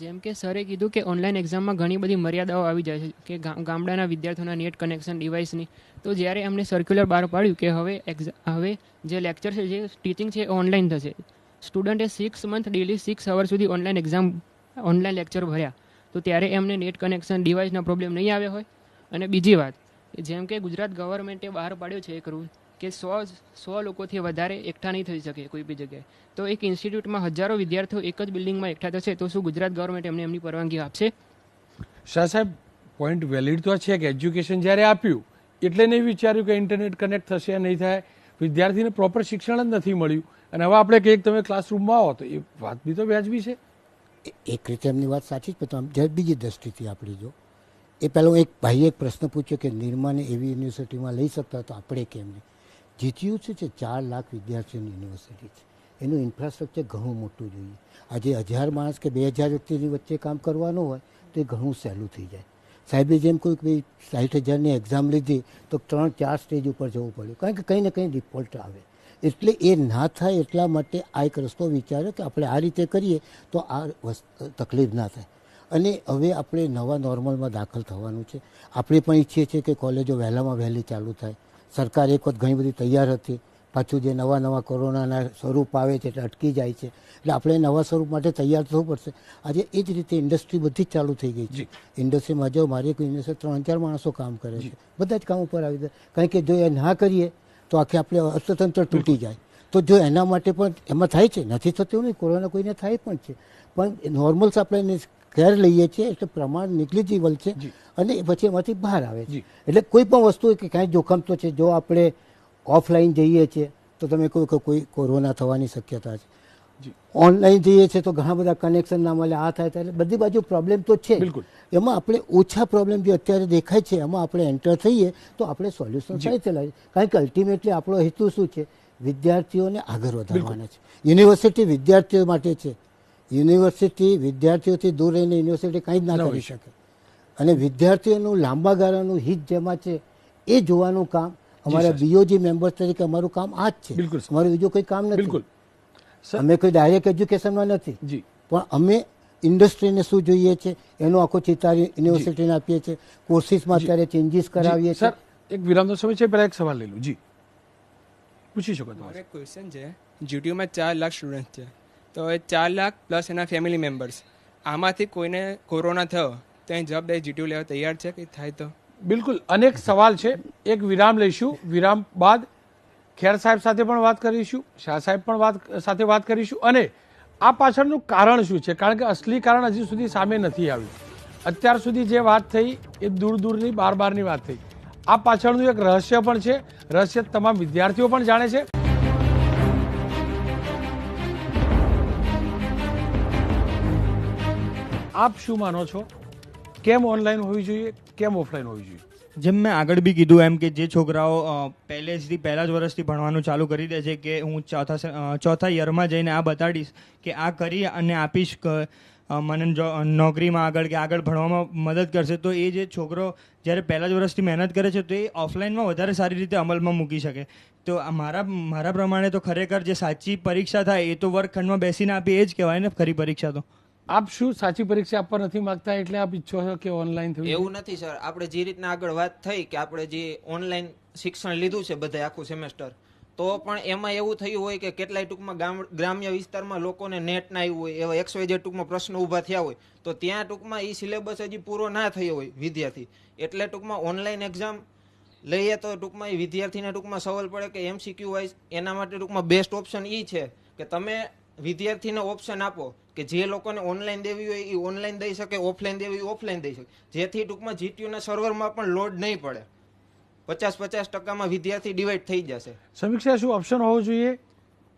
જેમ કે સરે કીધું કે ઓનલાઈન એક્ઝામમાં ઘણી બધી મર્યાદાઓ આવી જાય છે કે ગામડાના વિદ્યાર્થીઓના નેટ કનેક્શન ડિવાઇસની. તો જ્યારે એમને સર્ક્યુલર બહાર પાડ્યું કે હવે જે લેક્ચર છે, જે ટીચિંગ છે ઓનલાઈન થશે, સ્ટુડન્ટે 6 મંથ ડેલી 6 અવર સુધી ઓનલાઈન લેક્ચર ભર્યા, તો ત્યારે એમને નેટ કનેક્શન ડિવાઇસના પ્રોબ્લેમ નહીં આવ્યા હોય. અને બીજી વાત, જેમ કે ગુજરાત ગવર્મેન્ટે બહાર પાડ્યો છે એક રૂલ કે 100 લોકોથી વધારે એકઠા નહીં થઈ શકે કોઈ બી જગ્યાએ. તો એક ઇન્સ્ટિટ્યૂટમાં હજારો વિદ્યાર્થીઓ એક જ બિલ્ડિંગમાં એકઠા થશે, તો શું ગુજરાત ગવર્મેન્ટ એમને એમની પરવાનગી આપશે? શાહ સાહેબ, પોઈન્ટ વેલિડ તો છે કે એજ્યુકેશન જ્યારે આપ્યું એટલે નહીં વિચાર્યું કે ઇન્ટરનેટ કનેક્ટ થશે નહીં થાય, વિદ્યાર્થીને પ્રોપર શિક્ષણ જ નથી મળ્યું, અને હવે આપણે કંઈક તમે ક્લાસરૂમમાં આવો તો એ વાત બી તો વ્યાજબી છે. એક રીતે એમની વાત સાચી જ, પણ જ્યારે બીજી દ્રષ્ટિથી આપણે જો એ પહેલાં એક ભાઈએ એક પ્રશ્ન પૂછ્યો કે નિર્માને એવી યુનિવર્સિટીમાં લઈ શકતા તો આપણે કેમ નહીં? જીટીયુ છે 4 લાખ વિદ્યાર્થીઓની યુનિવર્સિટી છે, એનું ઇન્ફ્રાસ્ટ્રક્ચર ઘણું મોટું જોઈએ. આજે 1000 માણસ કે 2000 વ્યક્તિની વચ્ચે કામ કરવાનું હોય તો એ ઘણું સહેલું થઈ જાય. સાહેબે જેમ કોઈ 60,000ની એક્ઝામ લીધી તો 3-4 સ્ટેજ ઉપર જવું પડ્યું, કારણ કે કંઈ ને કંઈ ડિફોલ્ટ આવે. એટલે એ ના થાય એટલા માટે આ એક રસ્તો વિચાર્યો કે આપણે આ રીતે કરીએ તો આ તકલીફ ના થાય. અને હવે આપણે નવા નોર્મલમાં દાખલ થવાનું છે. આપણે પણ ઈચ્છીએ છીએ કે કોલેજો વહેલામાં વહેલી ચાલુ થાય. સરકાર એક વખત ઘણી બધી તૈયાર હતી, પાછું જે નવા કોરોનાના સ્વરૂપ આવે છે એટલે અટકી જાય છે, એટલે આપણે નવા સ્વરૂપ માટે તૈયાર થવું પડશે. આજે એ જ રીતે ઇન્ડસ્ટ્રી બધી જ ચાલુ થઈ ગઈ છે. ઇન્ડસ્ટ્રીમાં જો મારી કોઈ ઇન્ડસ્ટ્રી 3-4 માણસો કામ કરે છે, બધા જ કામ ઉપર આવી જાય. કારણ કે જો એ ના કરીએ તો આખી આપણે અર્થતંત્ર તૂટી જાય. તો જો એના માટે પણ એમાં થાય છે, નથી થતું નહીં, કોરોના કોઈને થાય પણ છે, પણ નોર્મલ્સ આપણે કેર લઈએ છીએ એટલે પ્રમાણ નિગ્લિજિબલ છે અને પછી એમાંથી બહાર આવે છે. એટલે કોઈ પણ વસ્તુ કે કાંઈ જોખમ તો છે. જો આપણે ઓફલાઈન જઈએ છીએ તો તમે કહો કે કોઈ કોરોના થવાની શક્યતા છે, ઓનલાઈન જઈએ છીએ તો ઘણા બધા કનેક્શન ના મળે, આ થાય એટલે બધી બાજુ પ્રોબ્લેમ તો છે. એમાં આપણે ઓછા પ્રોબ્લેમ જે અત્યારે દેખાય છે એમાં આપણે એન્ટર થઈએ તો આપણે સોલ્યુશન સારી લાવીએ. કારણ કે અલ્ટિમેટલી આપણો હેતુ શું છે? વિદ્યાર્થીઓને આગળ વધારવાના છે. યુનિવર્સિટી વિદ્યાર્થીઓ માટે છે. યુનિવર્સિટી વિદ્યાર્થીઓથી દૂર રહીને યુનિવર્સિટી કંઈ જ ના કરી શકે. અને વિદ્યાર્થીઓનું લાંબા ગાળાનું હિત જેમાં છે એ જોવાનું કામ અમારા બીઓજી મેમ્બર્સ તરીકે અમારું કામ આ જ છે. અમારું બીજું કોઈ કામ નથી. અમે કોઈ ડાયરેક્ટ એજ્યુકેશનમાં નથી, પણ અમે ઇન્ડસ્ટ્રીને શું જોઈએ છે એનો આખો ચિતાર યુનિવર્સિટીને આપીએ છીએ. કોર્સિસમાં અત્યારે ચેન્જીસ કરાવીએ છીએ. એક વિરામનો સમય છે, પહેલા એક સવાલ લઈ લો. જી, પૂછી શકો. તમારો એક ક્વેશ્ચન છે. જીટીયુમાં 4 લાખ સ્ટુડન્ટ છે, તો એ 4 લાખ પ્લસ એના ફેમિલી મેમ્બર્સ, આમાંથી કોઈને કોરોના થયો તો એની જવાબદારી જીટીયુ લેવા તૈયાર છે કે થાય તો? બિલકુલ, અનેક સવાલ છે. એક વિરામ લઈશું, વિરામ બાદ ખેર સાહેબ સાથે પણ વાત કરીશું, શાહ સાહેબ પણ સાથે વાત કરીશું, અને આ પાછળનું કારણ શું છે, કારણ કે અસલી કારણ હજી સુધી સામે નથી આવ્યું. અત્યાર સુધી જે વાત થઈ એ દૂરની બારની વાત થઈ. આ પાછળનું એક રહસ્ય પણ છે. રહસ્ય તમામ વિદ્યાર્થીઓ પણ જાણે છે. આપ શું માનો છો, કેમ ઓનલાઈન હોવી જોઈએ, કેમ ઓફલાઈન હોવી જોઈએ? જેમ મેં આગળ બી કીધું એમ કે જે છોકરાઓ પહેલા જ વર્ષથી ભણવાનું ચાલુ કરી દે છે કે હું ચોથા યરમાં જઈને આ બતાડીશ કે આ કરી અને આપીશ મને નોકરીમાં આગળ કે આગળ ભણવામાં મદદ કરશે, તો એ જે છોકરો જ્યારે પહેલા જ વર્ષથી મહેનત કરે છે તો એ ઓફલાઈનમાં વધારે સારી રીતે અમલમાં મૂકી શકે. તો મારા પ્રમાણે તો ખરેખર જે સાચી પરીક્ષા થાય એ તો વર્ગખંડમાં બેસીને આપી એ જ કહેવાય ને ખરી પરીક્ષા. તો આપ શું સાચી પરીક્ષા આપવા નથી માંગતા એટલે આપ ઈચ્છો છો કે ઓનલાઈન થયું? એવું નથી સર, આપણે જે રીતના આગળ વાત થઈ કે આપણે જે ઓનલાઈન શિક્ષણ લીધું છે બધા આખું સેમેસ્ટર, તો પણ એમાં એવું થયું હોય કે કેટલાય ટૂંકમાં ગ્રામ્ય વિસ્તારમાં લોકોને નેટ ના આવ્યું હોય, એવા XYZ ટૂંકમાં પ્રશ્નો ઊભા થયા હોય, તો ત્યાં ટૂંકમાં એ સિલેબસ હજી પૂરો ના થયો હોય વિદ્યાર્થી, એટલે ટૂંકમાં ઓનલાઈન એક્ઝામ લઈએ તો ટૂંકમાં એ વિદ્યાર્થીને ટૂંકમાં સવાલ પડે કે MCQ વાઇઝ એના માટે ટૂંકમાં બેસ્ટ ઓપ્શન એ છે કે તમે વિદ્યાર્થીને ઓપ્શન આપો કે જે લોકોને ઓનલાઈન દેવી હોય એ ઓનલાઈન દઈ શકે, ઓફલાઈન દેવી હોય ઓફલાઈન દઈ શકે, જેથી ટૂંકમાં GTUના સર્વરમાં પણ લોડ નહીં પડે. 50-50% વિદ્યાર્થી ડિવાઈડ થઈ જશે. સમીક્ષા, શું ઓપ્શન હોવો જોઈએ?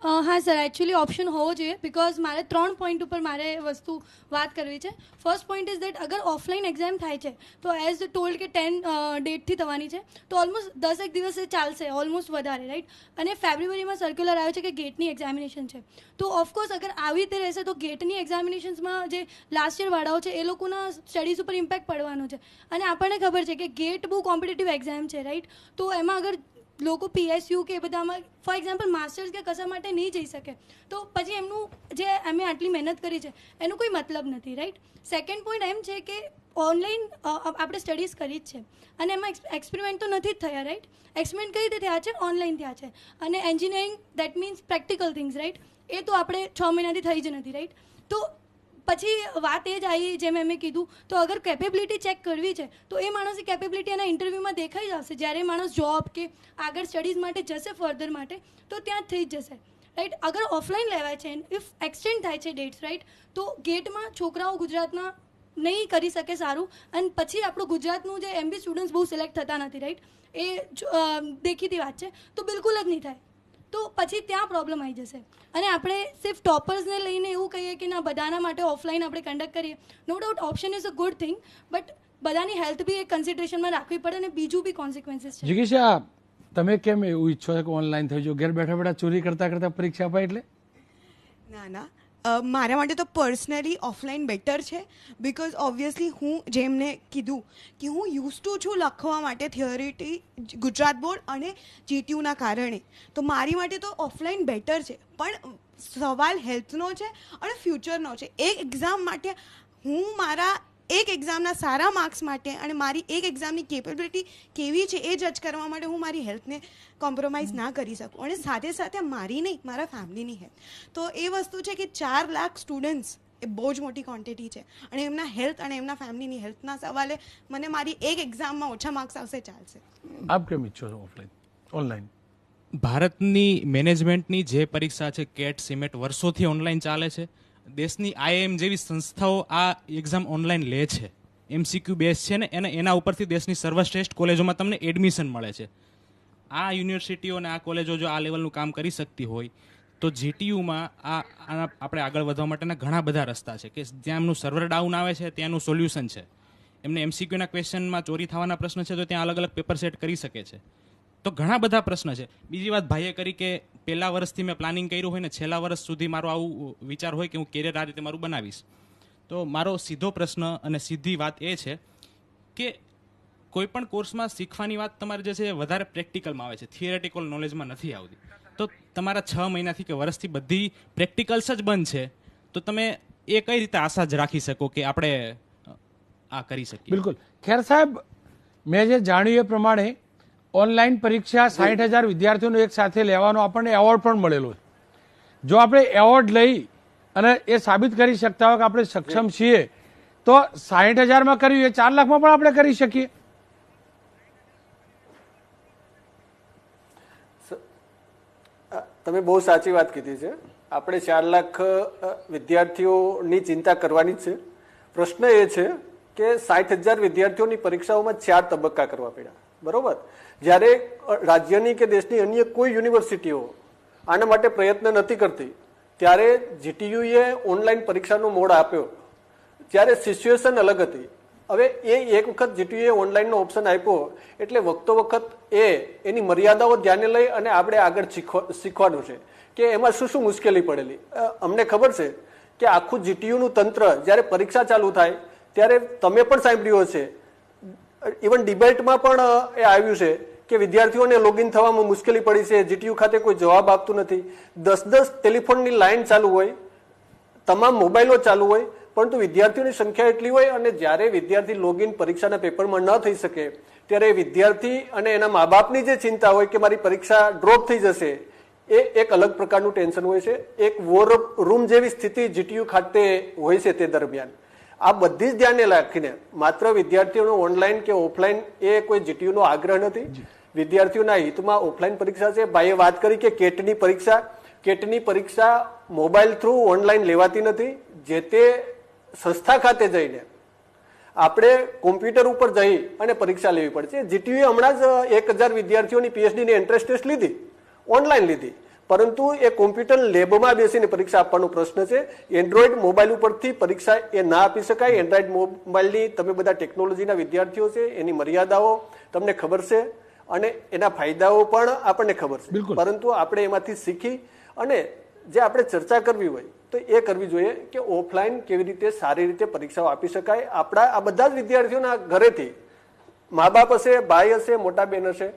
હા સર, એકચ્યુઅલી ઓપ્શન હોવો જોઈએ, બિકોઝ મારે 3 પોઈન્ટ ઉપર મારે વસ્તુ વાત કરવી છે. ફર્સ્ટ પોઈન્ટ ઇઝ દેટ અગર ઓફલાઈન એક્ઝામ થાય છે તો એઝ ટોલ્ડ કે 10 ડેટથી થવાની છે, તો ઓલમોસ્ટ 10 દિવસ ચાલશે, ઓલમોસ્ટ વધારે, રાઈટ? અને ફેબ્રુઆરીમાં સર્ક્યુલર આવ્યો છે કે ગેટની એક્ઝામિનેશન છે, તો ઓફકોર્સ અગર આવી રીતે રહેશે તો ગેટની એક્ઝામિનેશન્સમાં જે લાસ્ટ યર વાળાઓ છે એ લોકોના સ્ટડીઝ ઉપર ઇમ્પેક્ટ પડવાનો છે. અને આપણને ખબર છે કે ગેટ બહુ કોમ્પિટિટિવ એક્ઝામ છે, રાઈટ? તો એમાં અગર લોકો PSU કે બધામાં ફોર એક્ઝામ્પલ માસ્ટર્સ કે કશા માટે નહીં જઈ શકે તો પછી એમનું જે અમે આટલી મહેનત કરી છે એનો કોઈ મતલબ નથી, રાઈટ? સેકન્ડ પોઈન્ટ એમ છે કે ઓનલાઈન આપણે સ્ટડીઝ કરી જ છે અને એમાં એક્સપેરિમેન્ટ તો નથી જ થયા, રાઈટ? એક્સપેરિમેન્ટ કઈ રીતે થયા છે? ઓનલાઈન થયા છે. અને engineering that means practical things, right? એ તો આપણે 6 મહિનાથી થઈ જ નથી, રાઈટ? તો પછી વાત એ જ આવી, જેમ એમે કીધું, તો અગર કેપેબિલિટી ચેક કરવી છે તો એ માણસની કેપેબિલિટી એના ઇન્ટરવ્યૂમાં દેખાઈ જશે. જ્યારે માણસ જોબ કે આગળ સ્ટડીઝ માટે જશે ફર્ધર માટે તો ત્યાં થઈ જ જશે, રાઈટ? અગર ઓફલાઈન લેવાય છે, ઇફ એક્સટેન્ડ થાય છે ડેટ્સ, રાઈટ, તો ગેટમાં છોકરાઓ ગુજરાતમાં નહીં કરી શકે સારું, અને પછી આપણું ગુજરાતનું જે MB સ્ટુડન્ટ્સ બહુ સિલેક્ટ થતા નથી, રાઈટ? એ દેખીતી વાત છે, તો બિલકુલ જ નહીં થાય. તો પછી ત્યાં પ્રોબ્લેમ આવી જશે. અને આપણે સિર્ફ ટોપર્સને લઈને એવું કહીએ કે ના બધાના માટે ઓફલાઈન આપણે કન્ડક્ટ કરીએ, no doubt option is a good thing, but બધાની હેલ્થ બી એક કન્સિડરેશનમાં રાખવી પડે અને બીજું બી કોન્સિક્વન્સીસ છે. જિગીશા, તમે કેમ એવું ઈચ્છો છો કે ઓનલાઈન થઈ જાય, ઘેર બેઠા બેઠા ચોરી કરતા પરીક્ષા અપાય? એટલે ના, મારા માટે તો પર્સનલી ઓફલાઈન બેટર છે, બિકોઝ ઓબ્વિયસલી હું જેમને કીધું કે હું યુઝ ટુ છું લખવા માટે થિયરી ગુજરાત બોર્ડ અને GTUના કારણે, તો મારી માટે તો ઓફલાઈન બેટર છે. પણ સવાલ હેલ્થનો છે અને ફ્યુચરનો છે. એક એક્ઝામ માટે હું મારા એક એક્ઝામના સારા માર્ક્સ માટે અને મારી એક એક્ઝામની કેપેબિલિટી કેવી છે એ જજ કરવા માટે હું મારી હેલ્થને કોમ્પ્રોમાઇઝ ના કરી શકું, અને સાથે સાથે મારી નહીં, મારા ફેમિલીની હેલ્થ. તો એ વસ્તુ છે કે 4 લાખ સ્ટુડન્ટ્સ એ બહુ જ મોટી ક્વોન્ટિટી છે, અને એમના હેલ્થ અને એમના ફેમિલીની હેલ્થના સવાલે મને મારી એક એક્ઝામમાં ઓછા માર્ક્સ આવશે ચાલશે. આપ કેમ ઈચ્છો છો ઓફલાઈન ઓનલાઈન? ભારતની મેનેજમેન્ટની જે પરીક્ષા છે કેટ સિમેટ વર્ષોથી ઓનલાઈન ચાલે છે. દેશની IIM જેવી સંસ્થાઓ આ એક્ઝામ ઓનલાઈન લે છે, MCQ બેઝ છે ને, એના ઉપરથી દેશની સર્વશ્રેષ્ઠ કોલેજોમાં તમને એડમિશન મળે છે. આ યુનિવર્સિટીઓ અને આ કોલેજો જો આ લેવલનું કામ કરી શકતી હોય તો GTUમાં આપણે આગળ વધવા માટેના ઘણા બધા રસ્તા છે કે જ્યાં એમનું સર્વર ડાઉન આવે છે ત્યાંનું સોલ્યુશન છે. એમને MCQના ક્વેશ્ચનમાં ચોરી થવાના પ્રશ્ન છે તો ત્યાં અલગ અલગ પેપર સેટ કરી શકે છે. તો ઘણા બધા પ્રશ્ન છે. બીજી વાત ભાઈએ કરી કે પહેલા વર્ષથી મેં પ્લાનિંગ કર્યું હોય ને છેલ્લા વર્ષ સુધી મારો આવું વિચાર હોય કે હું કેરિયર આ રીતે મારું બનાવીશ, તો મારો સીધો પ્રશ્ન અને સીધી વાત એ છે કે કોઈ પણ કોર્સમાં શીખવાની વાત તમારે જે છે વધારે પ્રેક્ટિકલમાં આવે છે, થિયરેટિકલ નોલેજમાં નથી આવતી. તો તમારા 6 મહિનાથી કે વર્ષથી બધી પ્રેક્ટિકલ્સ જ બંધ છે, તો તમે એ કઈ રીતે આશા જ રાખી શકો કે આપણે આ કરી શકીએ? બિલકુલ. ખેર સાહેબ, મેં જે જાણ્યું એ પ્રમાણે ઓનલાઈન પરીક્ષા 60,000 વિદ્યાર્થીઓનો એક સાથે લેવાનો આપણને એવોર્ડ પણ મળેલો છે. જો આપણે એવોર્ડ લઈ અને એ સાબિત કરી શકતા હોય કે આપણે સક્ષમ છીએ તો 60,000માં કર્યું એ 4 લાખમાં પણ આપણે કરી શકીએ. તમે બહુ સાચી વાત કીધી છે. આપણે 4 લાખ વિદ્યાર્થીઓની ચિંતા કરવાની જ છે. પ્રશ્ન એ છે કે 60,000 વિદ્યાર્થીઓની પરીક્ષાઓમાં 4 તબક્કા કરવા પડ્યા, બરોબર? જ્યારે રાજ્યની કે દેશની અન્ય કોઈ યુનિવર્સિટીઓ આના માટે પ્રયત્ન નથી કરતી ત્યારે GTUએ ઓનલાઈન પરીક્ષાનો મોડ આપ્યો જ્યારે સિચ્યુએશન અલગ હતી. હવે એ એક વખત જીટીયુએ ઓનલાઈનનો ઓપ્શન આપ્યો એટલે વખતો વખત એની મર્યાદાઓ ધ્યાને લઈ અને આપણે આગળ શીખવાનું છે કે એમાં શું શું મુશ્કેલી પડેલી. અમને ખબર છે કે આખું જીટીયુનું તંત્ર જ્યારે પરીક્ષા ચાલુ થાય ત્યારે તમે પણ સાંભળ્યું હશે, ઇવન ડિબેટમાં પણ એ આવ્યું છે કે વિદ્યાર્થીઓને લોગિન થવામાં મુશ્કેલી પડી છે, જીટીયુ ખાતે કોઈ જવાબ આપતું નથી, 10 ટેલિફોનની લાઈન ચાલુ હોય, તમામ મોબાઈલો ચાલુ હોય, પરંતુ વિદ્યાર્થીઓની સંખ્યા એટલી હોય અને જ્યારે વિદ્યાર્થી લોગિન પરીક્ષાના પેપરમાં ન થઈ શકે ત્યારે વિદ્યાર્થી અને એના મા બાપની જે ચિંતા હોય કે મારી પરીક્ષા ડ્રોપ થઈ જશે, એ એક અલગ પ્રકારનું ટેન્શન હોય છે. એક વોર રૂમ જેવી સ્થિતિ જીટીયુ ખાતે હોય છે. તે દરમિયાન આ બધી જ ધ્યાને રાખીને માત્ર વિદ્યાર્થીઓનો ઓનલાઈન કે ઓફલાઈન એ કોઈ જીટીયુનો આગ્રહ નથી. વિદ્યાર્થીઓના હિતમાં ઓફલાઈન પરીક્ષા છે. ભાઈએ વાત કરી કે કેટની પરીક્ષા મોબાઈલ થ્રુ ઓનલાઈન લેવાતી નથી. જે તે સંસ્થા ખાતે જઈને આપણે કોમ્પ્યુટર ઉપર જઈ અને પરીક્ષા લેવી પડશે. જીટીયુએ હમણાં જ 1000 વિદ્યાર્થીઓની પીએચડીની એન્ટ્રન્સ ટેસ્ટ લીધી, ઓનલાઈન લીધી, પરંતુ એ કોમ્પ્યુટર લેબમાં બેસીને પરીક્ષા આપવાનો પ્રશ્ન છે. એન્ડ્રોઈડ મોબાઈલ ઉપરથી પરીક્ષા એ ના આપી શકાય. એન્ડ્રોઈડ મોબાઈલની તમે બધા ટેકનોલોજીના વિદ્યાર્થીઓ છે, એની મર્યાદાઓ તમને ખબર છે અને એના ફાયદાઓ પણ આપણને ખબર છે, પરંતુ આપણે એમાંથી શીખી અને જે આપણે ચર્ચા કરવી હોય તો એ કરવી જોઈએ કે ઓફલાઈન કેવી રીતે સારી રીતે પરીક્ષાઓ આપી શકાય. આપણા આ બધા જ વિદ્યાર્થીઓના ઘરેથી મા બાપ હશે, ભાઈ હશે, મોટા બેન હશે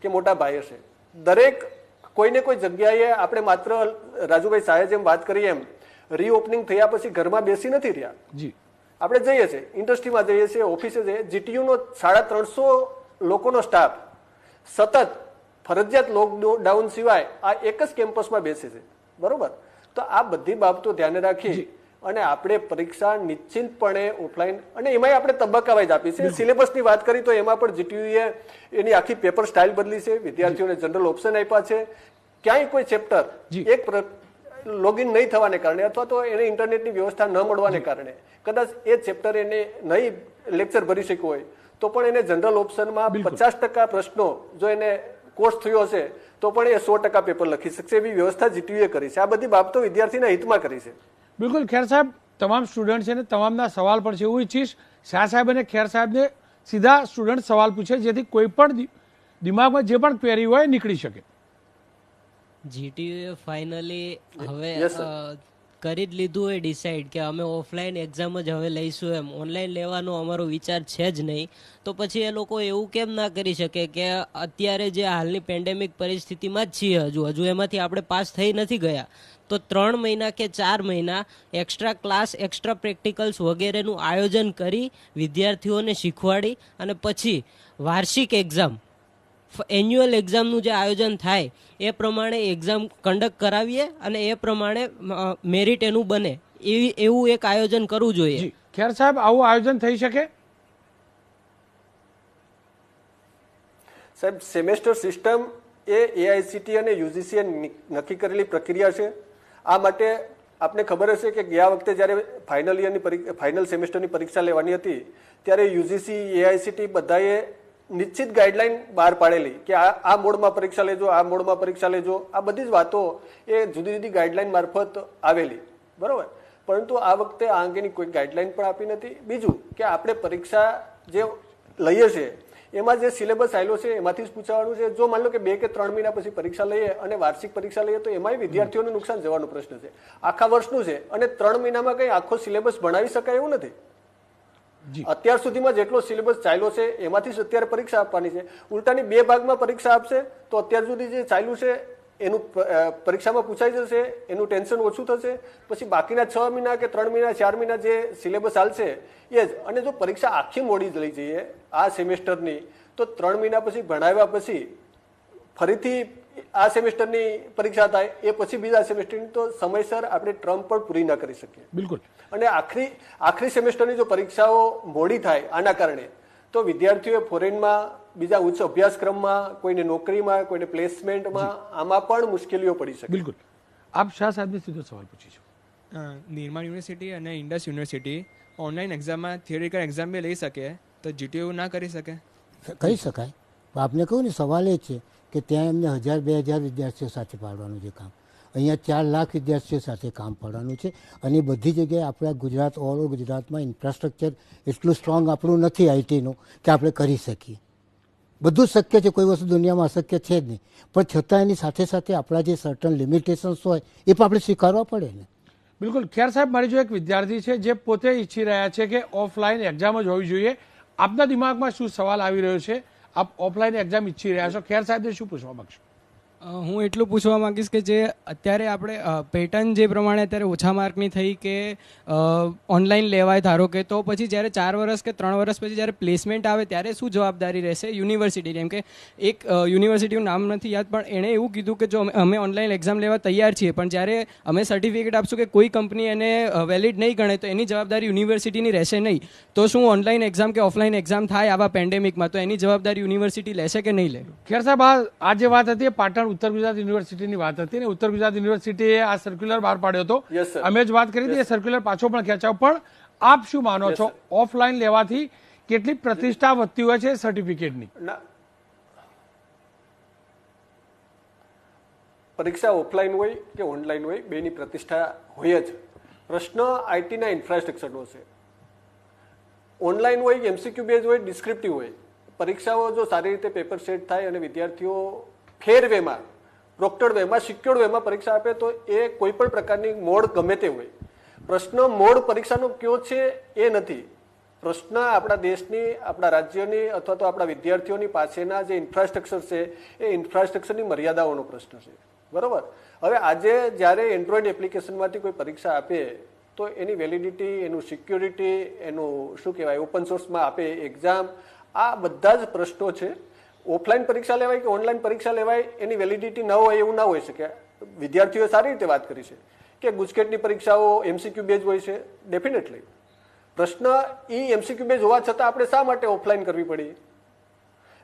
કે મોટા ભાઈ હશે, દરેક કોઈને કોઈ જગ્યાએ આપણે માત્ર રાજુભાઈ શાહે જેમ વાત કરી એમ રીઓપનિંગ થયા પછી ઘરમાં બેસી નથી રહ્યા. આપણે જઈએ છીએ, ઇન્ડસ્ટ્રીમાં જઈએ છીએ, ઓફિસે જઈએ. જીટીયુનો 350 લોકોનો સ્ટાફ સતત ફરજિયાત લોકડાઉન સિવાય આ એક જ કેમ્પસમાં બેસે છે, બરોબર? તો આ બધી બાબતો ધ્યાને રાખી અને આપણે પરીક્ષા નિશ્ચિતપણે ઓફલાઈન, અને એમાં આપણે તબક્કા વાઇઝ આપી છે. સિલેબસની વાત કરી તો એમાં પણ જીટીયુએ એની આખી પેપર સ્ટાઇલ બદલી છે, વિદ્યાર્થીઓને જનરલ ઓપ્શન આપ્યા છે. ક્યાંય કોઈ ચેપ્ટર એક લોગિન નહીં થવાને કારણે અથવા તો એને ઇન્ટરનેટની વ્યવસ્થા ન મળવાને કારણે કદાચ એ ચેપ્ટર એને નહીં લેક્ચર ભરી શક્યું હોય તો પણ એને જનરલ ઓપ્શનમાં 50% પ્રશ્નો જો એને કોર્સ થયો હશે તો પણ એ 100% પેપર લખી શકશે. એવી વ્યવસ્થા જીટીયુએ કરી છે. આ બધી બાબતો વિદ્યાર્થીના હિતમાં કરી છે. બિલકુલ. ખેર સાહેબ, તમામ સ્ટુડન્ટ છે ને તમામના સવાલ પણ છે. હું ઈચ્છીશ શાહ સાહેબ અને ખેર સાહેબને સીધા સ્ટુડન્ટ સવાલ પૂછે જેથી કોઈ પણ દિમાગમાં જે પણ ક્વેરી હોય નીકળી શકે. જીટીયુએ ફાઇનલી હવે કરી જ લીધું હોય ડિસાઈડ કે અમે ઓફલાઈન એક્ઝામ જ હવે લઈશું, એમ ઓનલાઈન લેવાનો અમારો વિચાર છે જ નહીં, તો પછી એ લોકો એવું કેમ ના કરી શકે કે અત્યારે જે હાલની પેન્ડેમિક પરિસ્થિતિમાં જ છીએ, હજુ એમાંથી આપણે પાસ થઈ નથી ગયા, તો 3 મહિના કે 4 મહિના એક્સ્ટ્રા ક્લાસ, એક્સ્ટ્રા પ્રેક્ટિકલ્સ વગેરેનું આયોજન કરી વિદ્યાર્થીઓને શીખવાડી અને પછી વાર્ષિક એક્ઝામ, એન્યુઅલ એક્ઝામનું જે આયોજન થાય એ પ્રમાણે એક્ઝામ કન્ડક્ટ કરાવીએ અને એ પ્રમાણે મેરિટ એનું બને, એવું એક આયોજન કરવું જોઈએ. ખેર સાહેબ, આવું આયોજન થઈ શકે? સાહેબ, સેમેસ્ટર સિસ્ટમ એ એઆઈસીટી અને યુજીસીએ નક્કી કરેલી પ્રક્રિયા છે. આ માટે આપને ખબર હશે કે ગયા વખતે જ્યારે ફાઇનલ સેમેસ્ટરની પરીક્ષા લેવાની હતી ત્યારે યુજીસી, એઆઈસીટી બધાએ નિશ્ચિત ગાઈડલાઈન બહાર પાડેલી કે આ મોડમાં પરીક્ષા લેજો, આ મોડમાં પરીક્ષા લેજો. આ બધી જ વાતો એ જુદી જુદી ગાઈડલાઈન મારફત આવેલી, બરોબર? પરંતુ આ વખતે આ અંગેની કોઈ ગાઈડલાઈન પણ આપી નથી. બીજું કે આપણે પરીક્ષા જે લઈએ છીએ એમાં જે સિલેબસ આવેલો છે એમાંથી જ પૂછવાનું છે. જો માની લો કે 2 કે 3 મહિના પછી પરીક્ષા લઈએ અને વાર્ષિક પરીક્ષા લઈએ તો એમાંય વિદ્યાર્થીઓને નુકસાન જવાનો પ્રશ્ન છે. આખા વર્ષનું છે અને 3 મહિનામાં કઈ આખો સિલેબસ ભણાવી શકાય એવું નથી. અત્યાર સુધીમાં જેટલો સિલેબસ ચાલ્યો છે એમાંથી જ અત્યારે પરીક્ષા આપવાની છે. ઉલટાની 2 ભાગમાં પરીક્ષા આપશે તો અત્યાર સુધી જે ચાલ્યું છે એનું પરીક્ષામાં પૂછાઈ જશે, એનું ટેન્શન ઓછું થશે. પછી બાકીના 6 મહિના કે 3 મહિના 4 મહિના જે સિલેબસ ચાલશે એ જ. અને જો પરીક્ષા આખી મોડી જ લઈ જઈએ આ સેમેસ્ટરની તો 3 મહિના પછી ભણાવ્યા પછી ફરીથી આ સેમેસ્ટરની પરીક્ષા થાય એ પછી બીજા સેમેસ્ટરની, તો સમયસર આપણે ટર્મ પણ પૂરી ના કરી શકીએ. બિલકુલ. અને આખરી સેમેસ્ટરની જો પરીક્ષાઓ મોડી થાય આના કારણે તો વિદ્યાર્થીઓએ ફોરેનમાં, બીજા ઉચ્ચ અભ્યાસક્રમમાં, કોઈને નોકરીમાં, કોઈને પ્લેસમેન્ટમાં, આમાં પણ મુશ્કેલીઓ પડી શકે. બિલકુલ. આપ શાહ સાહેબને સીધો સવાલ પૂછીશું. નિર્માણ યુનિવર્સિટી અને ઇન્ડસ યુનિવર્સિટી ઓનલાઈન એક્ઝામમાં થિયરિકલ એક્ઝામ બી લઈ શકે, તો જીટીયુ ના કરી શકે? કરી શકાય. આપને કહું ને, સવાલ એ છે કે ત્યાં એમને 1000-2000 વિદ્યાર્થીઓ સાથે પાડવાનું છે કામ. અહીંયા 4 લાખ વિદ્યાર્થીઓ સાથે કામ પડવાનું છે અને બધી જગ્યાએ આપણા ગુજરાત ઓલ ઓવર ગુજરાતમાં ઇન્ફ્રાસ્ટ્રક્ચર એટલું સ્ટ્રોંગ આપણું નથી આઈટીનું કે આપણે કરી શકીએ. બધું શક્ય છે, કોઈ વસ્તુ દુનિયામાં અશક્ય છે જ નહીં, પણ છતાં એની સાથે સાથે આપણા જે સર્ટન લિમિટેશન્સ હોય એ પણ આપણે સ્વીકારવા પડે ને. બિલકુલ. ખેર સાહેબ, મારી જો એક વિદ્યાર્થી છે જે પોતે ઈચ્છી રહ્યા છે કે ઓફલાઈન એક્ઝામ જ હોવી જોઈએ, આપના દિમાગમાં શું સવાલ આવી રહ્યો છે? આપ ઓફલાઈન એક્ઝામ ઈચ્છી રહ્યા છો, ખેર સાહેબને શું પૂછવા માંગશો? હું એટલું પૂછવા માંગીશ કે જે અત્યારે આપણે પેટર્ન જે પ્રમાણે અત્યારે ઓછા માર્કની થઈ કે ઓનલાઈન લેવાય ધારો કે, તો પછી જ્યારે 4 વર્ષ કે 3 વર્ષ પછી જ્યારે પ્લેસમેન્ટ આવે ત્યારે શું જવાબદારી રહેશે યુનિવર્સિટીની? એમ કે એક યુનિવર્સિટીનું નામ નથી યાદ, પણ એણે એવું કીધું કે જો અમે ઓનલાઈન એક્ઝામ લેવા તૈયાર છીએ, પણ જ્યારે અમે સર્ટિફિકેટ આપશું કે કોઈ કંપની એને વેલિડ નહીં ગણે તો એની જવાબદારી યુનિવર્સિટીની રહેશે નહીં. તો શું ઓનલાઈન એક્ઝામ કે ઓફલાઈન એક્ઝામ થાય આવા પેન્ડેમિકમાં તો એની જવાબદારી યુનિવર્સિટી લેશે કે નહીં લે? ખેર સાહેબ, આ જે વાત હતી એ પાટણ ઉત્તર ગુજરાત યુનિવર્સિટીની વાત હતી ને ઉત્તર ગુજરાત યુનિવર્સિટીએ આ સર્ક્યુલર બહાર પાડ્યો હતો. અમે જ વાત કરી હતી, એ સર્ક્યુલર પાછો પણ ખેંચાવ. પણ આપ શું માનો છો, ઓફલાઈન લેવાથી કેટલી પ્રતિષ્ઠા વધતી હોય છે સર્ટિફિકેટની? પરીક્ષા ઓફલાઈન હોય કે ઓનલાઈન હોય, બેની પ્રતિષ્ઠા હોય જ. પ્રશ્ન આઈટીના ઇન્ફ્રાસ્ટ્રક્ચરનો છે. ઓનલાઈન હોય, એમસીક્યુ બેઝ હોય, ડિસ્ક્રિપ્ટિવ હોય, પરીક્ષાઓ જો સારી રીતે પેપર સેટ થાય અને વિદ્યાર્થીઓ ફેર વેમાં, પ્રોક્ટર્ડ વેમાં, સિક્યોર્ડ વેમાં પરીક્ષા આપે તો એ કોઈ પણ પ્રકારની મોડ ગમે તે હોય. પ્રશ્ન મોડ પરીક્ષાનો કયો છે એ નથી. પ્રશ્ન આપણા દેશની, આપણા રાજ્યની અથવા તો આપણા વિદ્યાર્થીઓની પાસેના જે ઇન્ફ્રાસ્ટ્રક્ચર છે એ ઇન્ફ્રાસ્ટ્રક્ચરની મર્યાદાઓનો પ્રશ્ન છે. બરોબર. હવે આજે જ્યારે એન્ડ્રોઈડ એપ્લિકેશનમાંથી કોઈ પરીક્ષા આપે તો એની વેલિડિટી, એનું સિક્યોરિટી, એનું શું કહેવાય ઓપન સોર્સમાં આપે એક્ઝામ, આ બધા જ પ્રશ્નો છે. ઓફલાઈન પરીક્ષા લેવાય કે ઓનલાઈન પરીક્ષા લેવાય એની વેલિડિટી ન હોય એવું ના હોઈ શકે. વિદ્યાર્થીઓએ સારી રીતે વાત કરી છે કે ગુજકેટની પરીક્ષાઓ એમસીક્યુ બેઝ હોય છે. ડેફિનેટલી પ્રશ્ન એમસીક્યુ બેઝ હોવા છતાં આપણે શા માટે ઓફલાઈન કરવી પડી?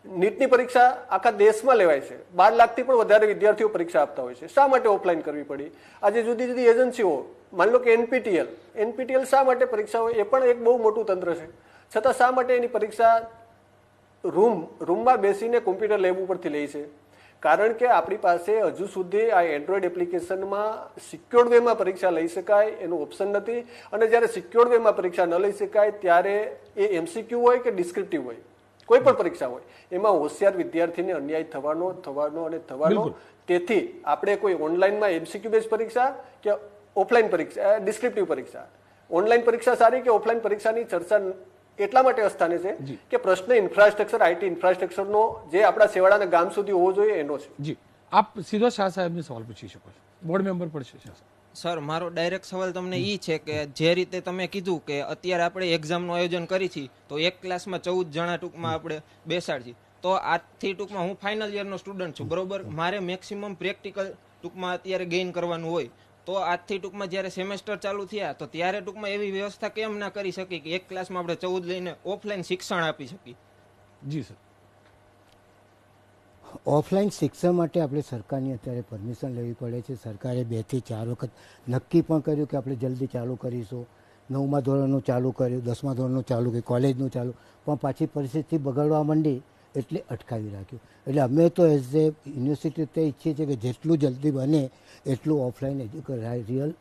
નીટની પરીક્ષા આખા દેશમાં લેવાય છે, 12 લાખથી પણ વધારે વિદ્યાર્થીઓ પરીક્ષા આપતા હોય છે. શા માટે ઓફલાઈન કરવી પડી? આજે જુદી જુદી એજન્સીઓ, માની લો કે એનપીટીએલ શા માટે પરીક્ષા હોય? એ પણ એક બહુ મોટું તંત્ર છે. છતાં શા માટે એની પરીક્ષા રૂમમાં બેસીને કોમ્પ્યુટર લેબ ઉપરથી લે છે? કારણ કે આપણી પાસે હજુ સુધી આ એન્ડ્રોઈડ એપ્લિકેશનમાં સિક્યોર્ડ વેમાં પરીક્ષા લઈ શકાય એનું ઓપ્શન નથી. અને જ્યારે સિક્યોર્ડ વેમાં પરીક્ષા ન લઈ શકાય ત્યારે એ એમસીક્યુ હોય કે ડિસ્ક્રિપ્ટિવ હોય, કોઈ પણ પરીક્ષા હોય, એમાં હોશિયાર વિદ્યાર્થીને અન્યાય થવાનો. તેથી આપણે કોઈ ઓનલાઈનમાં એમસીક્યુ બેઝ પરીક્ષા કે ઓફલાઈન પરીક્ષા, ડિસ્ક્રિપ્ટિવ પરીક્ષા, ઓનલાઈન પરીક્ષા સારી કે ઓફલાઈન પરીક્ષાની ચર્ચા એટલા માટે અસ્થાને છે કે પ્રશ્ન ઇન્ફ્રાસ્ટ્રક્ચર, આઈટી ઇન્ફ્રાસ્ટ્રક્ચરનો જે આપણા છેવાડાના ગામ સુધી હોવો જોઈએ એનો છે. જી, આપ સીધો શાહ સાહેબને સવાલ પૂછી શકો છો, બોર્ડ મેમ્બર પણ છે. શાહ સાહેબ, સર, મારો ડાયરેક્ટ સવાલ તમને એ છે કે જે રીતે તમે કીધું કે અત્યારે આપણે એક્ઝામનું આયોજન કરી છીએ તો એક ક્લાસમાં 14 જણા ટૂંકમાં આપણે બેસાડીએ, તો આજથી ટૂંકમાં હું ફાઇનલ યરનો સ્ટુડન્ટ છું, બરોબર. મારે મેક્સિમમ પ્રેક્ટિકલ ટૂંકમાં અત્યારે ગેઇન કરવાનું હોય, તો આજથી ટૂંકમાં જ્યારે સેમેસ્ટર ચાલુ થયા તો ત્યારે ટૂંકમાં એવી વ્યવસ્થા કેમ ના કરી શકી કે એક ક્લાસમાં આપણે 14 લઈને ઓફલાઈન શિક્ષણ આપી શકીએ? જી સર. ઓફલાઈન શિક્ષણ માટે આપણે સરકારની અત્યારે પરમિશન લેવી પડે છે. સરકારે 2 થી 4 વખત નક્કી પણ કર્યું કે આપણે જલ્દી ચાલુ કરીશું. 9મા ધોરણનું ચાલુ કર્યું, 10મા ધોરણનું ચાલુ કર્યું, કોલેજનું ચાલુ, પણ પાછી પરિસ્થિતિ બગડવા માંડી એટલે અટકાવી રાખ્યું. એટલે અમે તો એઝ એ યુનિવર્સિટી તે ઈચ્છીએ છીએ કે જેટલું જલ્દી બને એટલું ઓફલાઈન રિયલ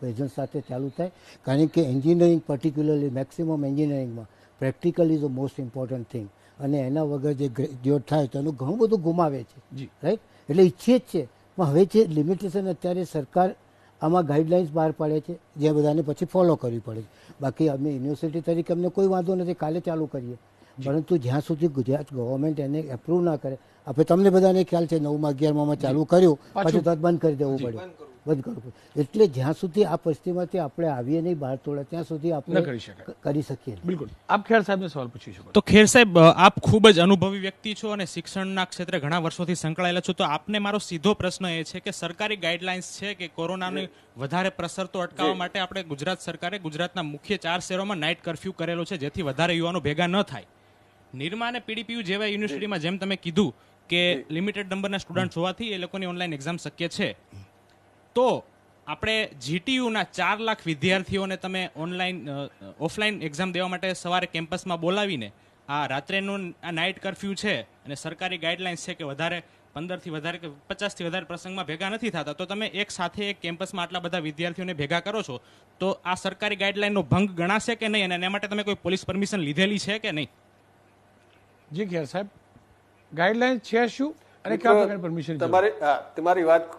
પ્રેઝન્સ સાથે ચાલુ થાય. કારણ કે એન્જિનિયરિંગ પર્ટિક્યુલરલી મેક્સિમમ એન્જિનિયરિંગમાં practical is the most important thing. અને એના વગર જે ગ્રેજ્યુએટ થાય તો એનું ઘણું બધું ગુમાવે છે, રાઈટ. એટલે ઈચ્છીએ જ છે, પણ હવે જે લિમિટેશન અત્યારે સરકાર આમાં ગાઈડલાઇન્સ બહાર પાડે છે જે બધાને પછી ફોલો કરવી પડે છે. બાકી અમે યુનિવર્સિટી તરીકે અમને કોઈ વાંધો નથી, કાલે ચાલુ કરીએ, પરંતુ જ્યાં સુધી ગુજરાત ગવર્મેન્ટ એને એપ્રૂવ ના કરે. આપણે તમને બધાને ખ્યાલ છે 9મા 11મામાં ચાલુ કર્યું, પછી તરત બંધ કરી દેવું પડે, બંધ કરવું પડે. એટલે જ્યાં સુધી આ પરિસ્થિતિમાંથી આપણે આવીએ નહીં બહાર તોડે ત્યાં સુધી આપણે કરી શકીએ. બિલકુલ. આપ ખેર સાહેબને સવાલ પૂછી શકો. તો ખેર સાહેબ, આપ ખૂબ જ અનુભવી વ્યક્તિ છો અને શિક્ષણના ક્ષેત્રે ઘણા વર્ષોથી સંકળાયેલા છો, તો આપને મારો સીધો પ્રશ્ન એ છે કે સરકારી ગાઈડલાઇન્સ છે કે કોરોનાની વધારે પ્રસરતો અટકાવવા માટે આપણે ગુજરાત સરકારે ગુજરાતના મુખ્ય 4 શહેરોમાં નાઇટ કર્ફ્યુ કરેલો છે જેથી વધારે યુવાનો ભેગા ન થાય. નિરમા અને પીડીપીયુ જેવા યુનિવર્સિટીમાં જેમ તમે કીધું કે લિમિટેડ નંબરના સ્ટુડન્ટ હોવાથી એ લોકોની ઓનલાઈન એક્ઝામ શક્ય છે, તો આપણે જીટીયુના 4 લાખ વિદ્યાર્થીઓને તમે ઓફલાઈન એક્ઝામ દેવા માટે સવારે કેમ્પસમાં બોલાવીને આ રાત્રેનું આ નાઇટ કર્ફ્યુ છે અને સરકારી ગાઈડલાઇન્સ છે કે વધારે 15થી વધારે કે 50થી વધારે પ્રસંગમાં ભેગા નથી થતા, તો તમે એક સાથે એક કેમ્પસમાં આટલા બધા વિદ્યાર્થીઓને ભેગા કરો છો, તો આ સરકારી ગાઈડલાઈનનો ભંગ ગણાશે કે નહીં, અને એના માટે તમે કોઈ પોલીસ પરમિશન લીધેલી છે કે નહીં? જી ખેર સાહેબ, ગાઈડલાઈન છે શું અને કયા પ્રકારની પરમિશન? તમારી વાત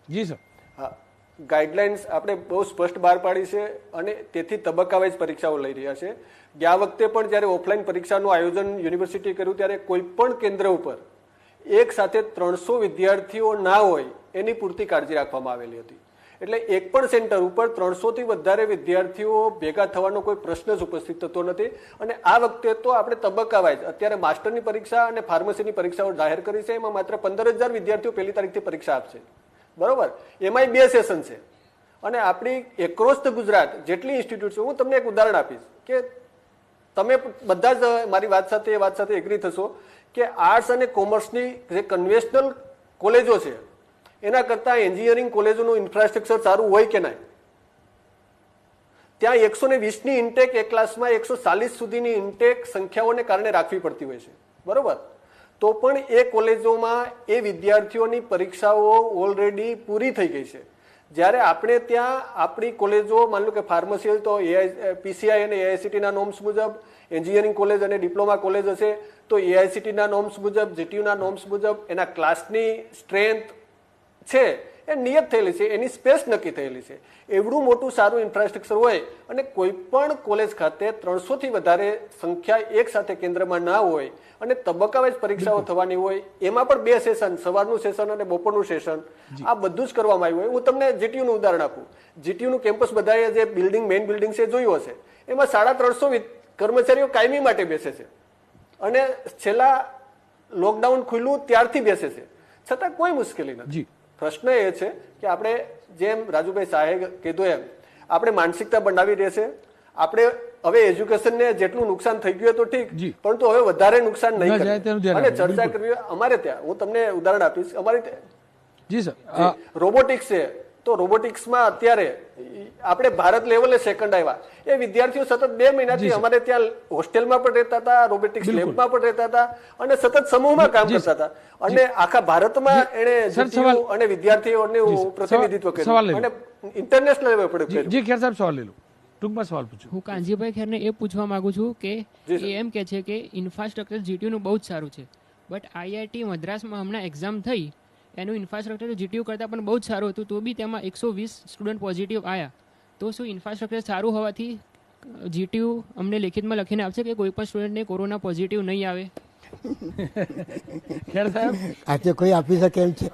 જી સર. હા, ગાઈડલાઇન્સ આપણે બહુ સ્પષ્ટ બહાર પાડી છે અને તેથી તબક્કાવાઇઝ પરીક્ષાઓ લઈ રહ્યા છે. ગયા વખતે પણ જ્યારે ઓફલાઈન પરીક્ષાનું આયોજન યુનિવર્સિટી કર્યું ત્યારે કોઈ પણ કેન્દ્ર ઉપર એક સાથે 300 વિદ્યાર્થીઓ ના હોય એની પૂરતી કાળજી રાખવામાં આવેલી હતી. એટલે એક પણ સેન્ટર ઉપર 300થી વધારે વિદ્યાર્થીઓ ભેગા થવાનો કોઈ પ્રશ્ન જ ઉપસ્થિત થતો નથી. અને આ વખતે તો આપણે તબક્કાવાઇઝ અત્યારે માસ્ટરની પરીક્ષા અને ફાર્મસીની પરીક્ષાઓ જાહેર કરી છે. એમાં માત્ર 15,000 વિદ્યાર્થીઓ પહેલી તારીખથી પરીક્ષા આપશે, બરોબર? એમાંય 2 સેશન છે. અને આપણી એક્રોસ ધ ગુજરાત જેટલી ઇન્સ્ટિટ્યૂટ છે, હું તમને એક ઉદાહરણ આપીશ કે તમે બધા જ મારી વાત સાથે એગ્રી થશો કે આર્ટ્સ અને કોમર્સની જે કન્વેન્શનલ કોલેજો છે એના કરતાં એન્જિનિયરિંગ કોલેજોનું ઇન્ફ્રાસ્ટ્રક્ચર સારું હોય કે નહીં? ત્યાં 120ની ઇન્ટેક એક ક્લાસમાં 140 સુધીની ઇન્ટેક સંખ્યાઓને કારણે રાખવી પડતી હોય છે, બરોબર? તો પણ એ કોલેજોમાં એ વિદ્યાર્થીઓની પરીક્ષાઓ ઓલરેડી પૂરી થઈ ગઈ છે. જ્યારે આપણે ત્યાં આપણી કોલેજો, માની લો કે ફાર્મસી હોય તો પીસીઆઈ અને એઆઈસીટીના નોર્મ્સ મુજબ, એન્જિનિયરિંગ કોલેજ અને ડિપ્લોમા કોલેજ હશે તો એઆઈસીટીના નોર્મ્સ મુજબ, જીટીયુના નોર્મ્સ મુજબ એના ક્લાસની સ્ટ્રેન્થ છે એ નિયત થયેલી છે, એની સ્પેસ નક્કી થયેલી છે. એવડું મોટું સારું ઇન્ફ્રાસ્ટ્રક્ચર હોય અને કોઈ પણ કોલેજ ખાતે 300થી વધારે સંખ્યા એક સાથે કેન્દ્રમાં ના હોય અને તબક્કાવાઇઝ પરીક્ષાઓ થવાની હોય, એમાં પણ 2 સેશન, સવારનું સેશન અને બપોરનું સેશન, આ બધું જ કરવામાં આવ્યું હોય. હું તમને જીટીયુનું ઉદાહરણ આપું. જીટીયુનું કેમ્પસ બધાએ જે મેઇન બિલ્ડિંગ છે જોયું હશે, એમાં 350 કર્મચારીઓ કાયમી માટે બેસે છે અને છેલ્લા લોકડાઉન ખુલ્લું ત્યારથી બેસે છે, છતાં કોઈ મુશ્કેલી નથી. પ્રશ્ન એ છે કે આપણે જેમ રાજુભાઈ શાહે કીધું એમ આપણે માનસિકતા બનાવી રહેશે. આપણે હવે એજ્યુકેશનને જેટલું નુકસાન થઈ ગયું તો ઠીક, પરંતુ હવે વધારે નુકસાન નહીં કરે અને ચર્ચા કરવી. અમારે ત્યાં હું તમને ઉદાહરણ આપીશ. અમારે જી સર રોબોટિક્સ છે, તો રોબોટિક્સમાં અત્યારે આપણે ભારત લેવલે સેકન્ડ આવ્યા. એ વિદ્યાર્થીઓ સતત 2 મહિનાથી અમારે ત્યાં હોસ્ટેલમાં પણ રહેતા હતા, રોબોટિક્સ લેબમાં પણ રહેતા હતા અને સતત સમૂહમાં કામ કરતા હતા. અને આખા ભારતમાં એને જીટીયુ અને વિદ્યાર્થીઓનું પ્રતિનિધિત્વ કર્યું અને ઇન્ટરનેશનલ લેવલ પર કર્યું. જી ખેર સાહેબ, સવાલ લઈ લો. ટૂંકમાં સવાલ પૂછું. હું કાનજીભાઈ ખેરને એ પૂછવા માંગુ છું કે એ એમ કે છે કે ઇન્ફ્રાસ્ટ્રક્ચર જીટીયુનું બહુ જ સારું છે, બટ આઈઆઈટી મદ્રાસમાં હમણાં એક્ઝામ થઈ, એનું ઇન્ફ્રાસ્ટ્રક્ચર જીટીયુ કરતાં પણ બહુ જ સારું હતું, તો બી તેમાં 120 સ્ટુડન્ટ પોઝિટિવ આવ્યા. તો શું ઇન્ફ્રાસ્ટ્રક્ચર સારું હોવાથી જીટીયુ અમને લેખિતમાં લખીને આપશે કે કોઈ પણ સ્ટુડન્ટને કોરોના પોઝિટિવ નહીં આવે? ખેર સાહેબ આજે કોઈ આપી શકે એમ છે?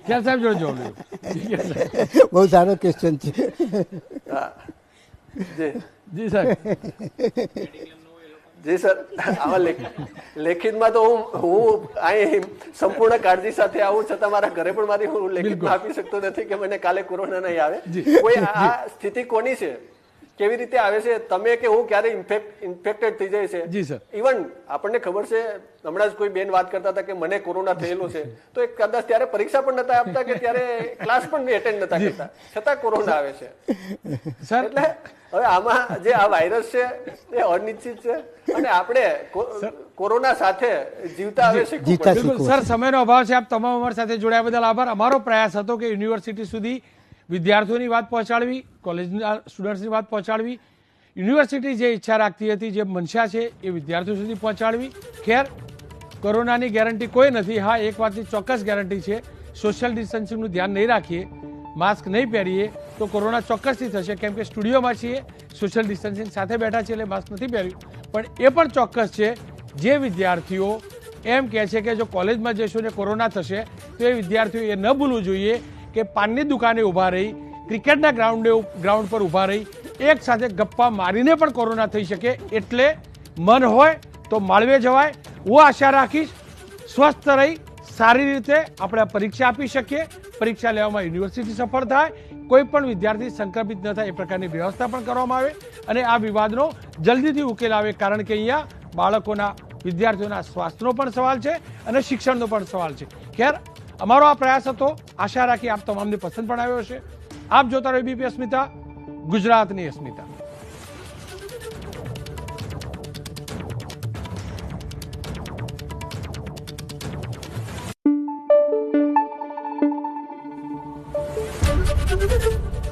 ખેર સાહેબ જોડે જવાબ લો. બહુ સારો ક્વેશ્ચન છે. જી સાહેબ. જી સર, આવા લેખિતમાં તો હું અહીં સંપૂર્ણ કાળજી સાથે આવું, છતાં મારા ઘરે પણ મારી હું લેખિતમાં આપી શકતો નથી કે મને કાલે કોરોના નહીં આવે. કોઈ આ સ્થિતિ કોની છે, કેવી રીતે આવે છે, તમે કે હું ક્યારે ઇન્ફેક્ટેડ થઈ જાય છે? જી સર. ઇવન આપણને ખબર છે, હમણાં જ કોઈ બેન વાત કરતા હતા કે મને કોરોના થયેલો છે, તો એ કદાચ ત્યારે પરીક્ષા પણ નતા આપતા કે ત્યારે ક્લાસ પણ એટેન્ડ નતા કરતા, છતાં કોરોના આવે છે. એટલે હવે આમાં જે આ વાયરસ છે એ અનિશ્ચિત છે અને આપણે કોરોના સાથે જીવતા આવે છે. બિલકુલ સર, સમયનો અભાવ છે. આપ તમામ અમારી સાથે જોડાયા બદલ આભાર. અમારો પ્રયાસ હતો કે યુનિવર્સિટી સુધી વિદ્યાર્થીઓની વાત પહોંચાડવી, કોલેજના સ્ટુડન્ટ્સની વાત પહોંચાડવી, યુનિવર્સિટી જે ઈચ્છા રાખતી હતી, જે મનસા છે એ વિદ્યાર્થીઓ સુધી પહોંચાડવી. ખેર, કોરોનાની ગેરંટી કોઈ નથી. હા, એક વાતની ચોક્કસ ગેરંટી છે, સોશિયલ ડિસ્ટન્સિંગનું ધ્યાન નહીં રાખીએ, માસ્ક નહીં પહેરીએ તો કોરોના ચોક્કસથી થશે. કેમ કે સ્ટુડિયોમાં છીએ, સોશિયલ ડિસ્ટન્સિંગ સાથે બેઠા છીએ એટલે માસ્ક નથી પહેર્યું. પણ એ પણ ચોક્કસ છે, જે વિદ્યાર્થીઓ એમ કહે છે કે જો કોલેજમાં જઈશું ને કોરોના થશે, તો એ વિદ્યાર્થીઓ એ ન ભૂલવું જોઈએ કે પાનની દુકાને ઊભા રહી, ક્રિકેટના ગ્રાઉન્ડ પર ઊભા રહી, એક સાથે ગપ્પા મારીને પણ કોરોના થઈ શકે. એટલે મન હોય તો માળવે જવાય. હું આશા રાખીશ સ્વસ્થ રહી સારી રીતે આપણે પરીક્ષા આપી શકીએ, પરીક્ષા લેવામાં યુનિવર્સિટી સફળ થાય, કોઈ પણ વિદ્યાર્થી સંક્રમિત ન થાય એ પ્રકારની વ્યવસ્થા પણ કરવામાં આવે અને આ વિવાદનો જલ્દીથી ઉકેલ આવે. કારણ કે અહીંયા બાળકોના, વિદ્યાર્થીઓના સ્વાસ્થ્યનો પણ સવાલ છે અને શિક્ષણનો પણ સવાલ છે. ખેર, અમારો આ પ્રયાસ હતો. આશા રાખી આપ તમામને પસંદ પણ આવ્યો હશે. આપ જોતા રહો એબીપી અસ્મિતા, ગુજરાતની અસ્મિતા. છે.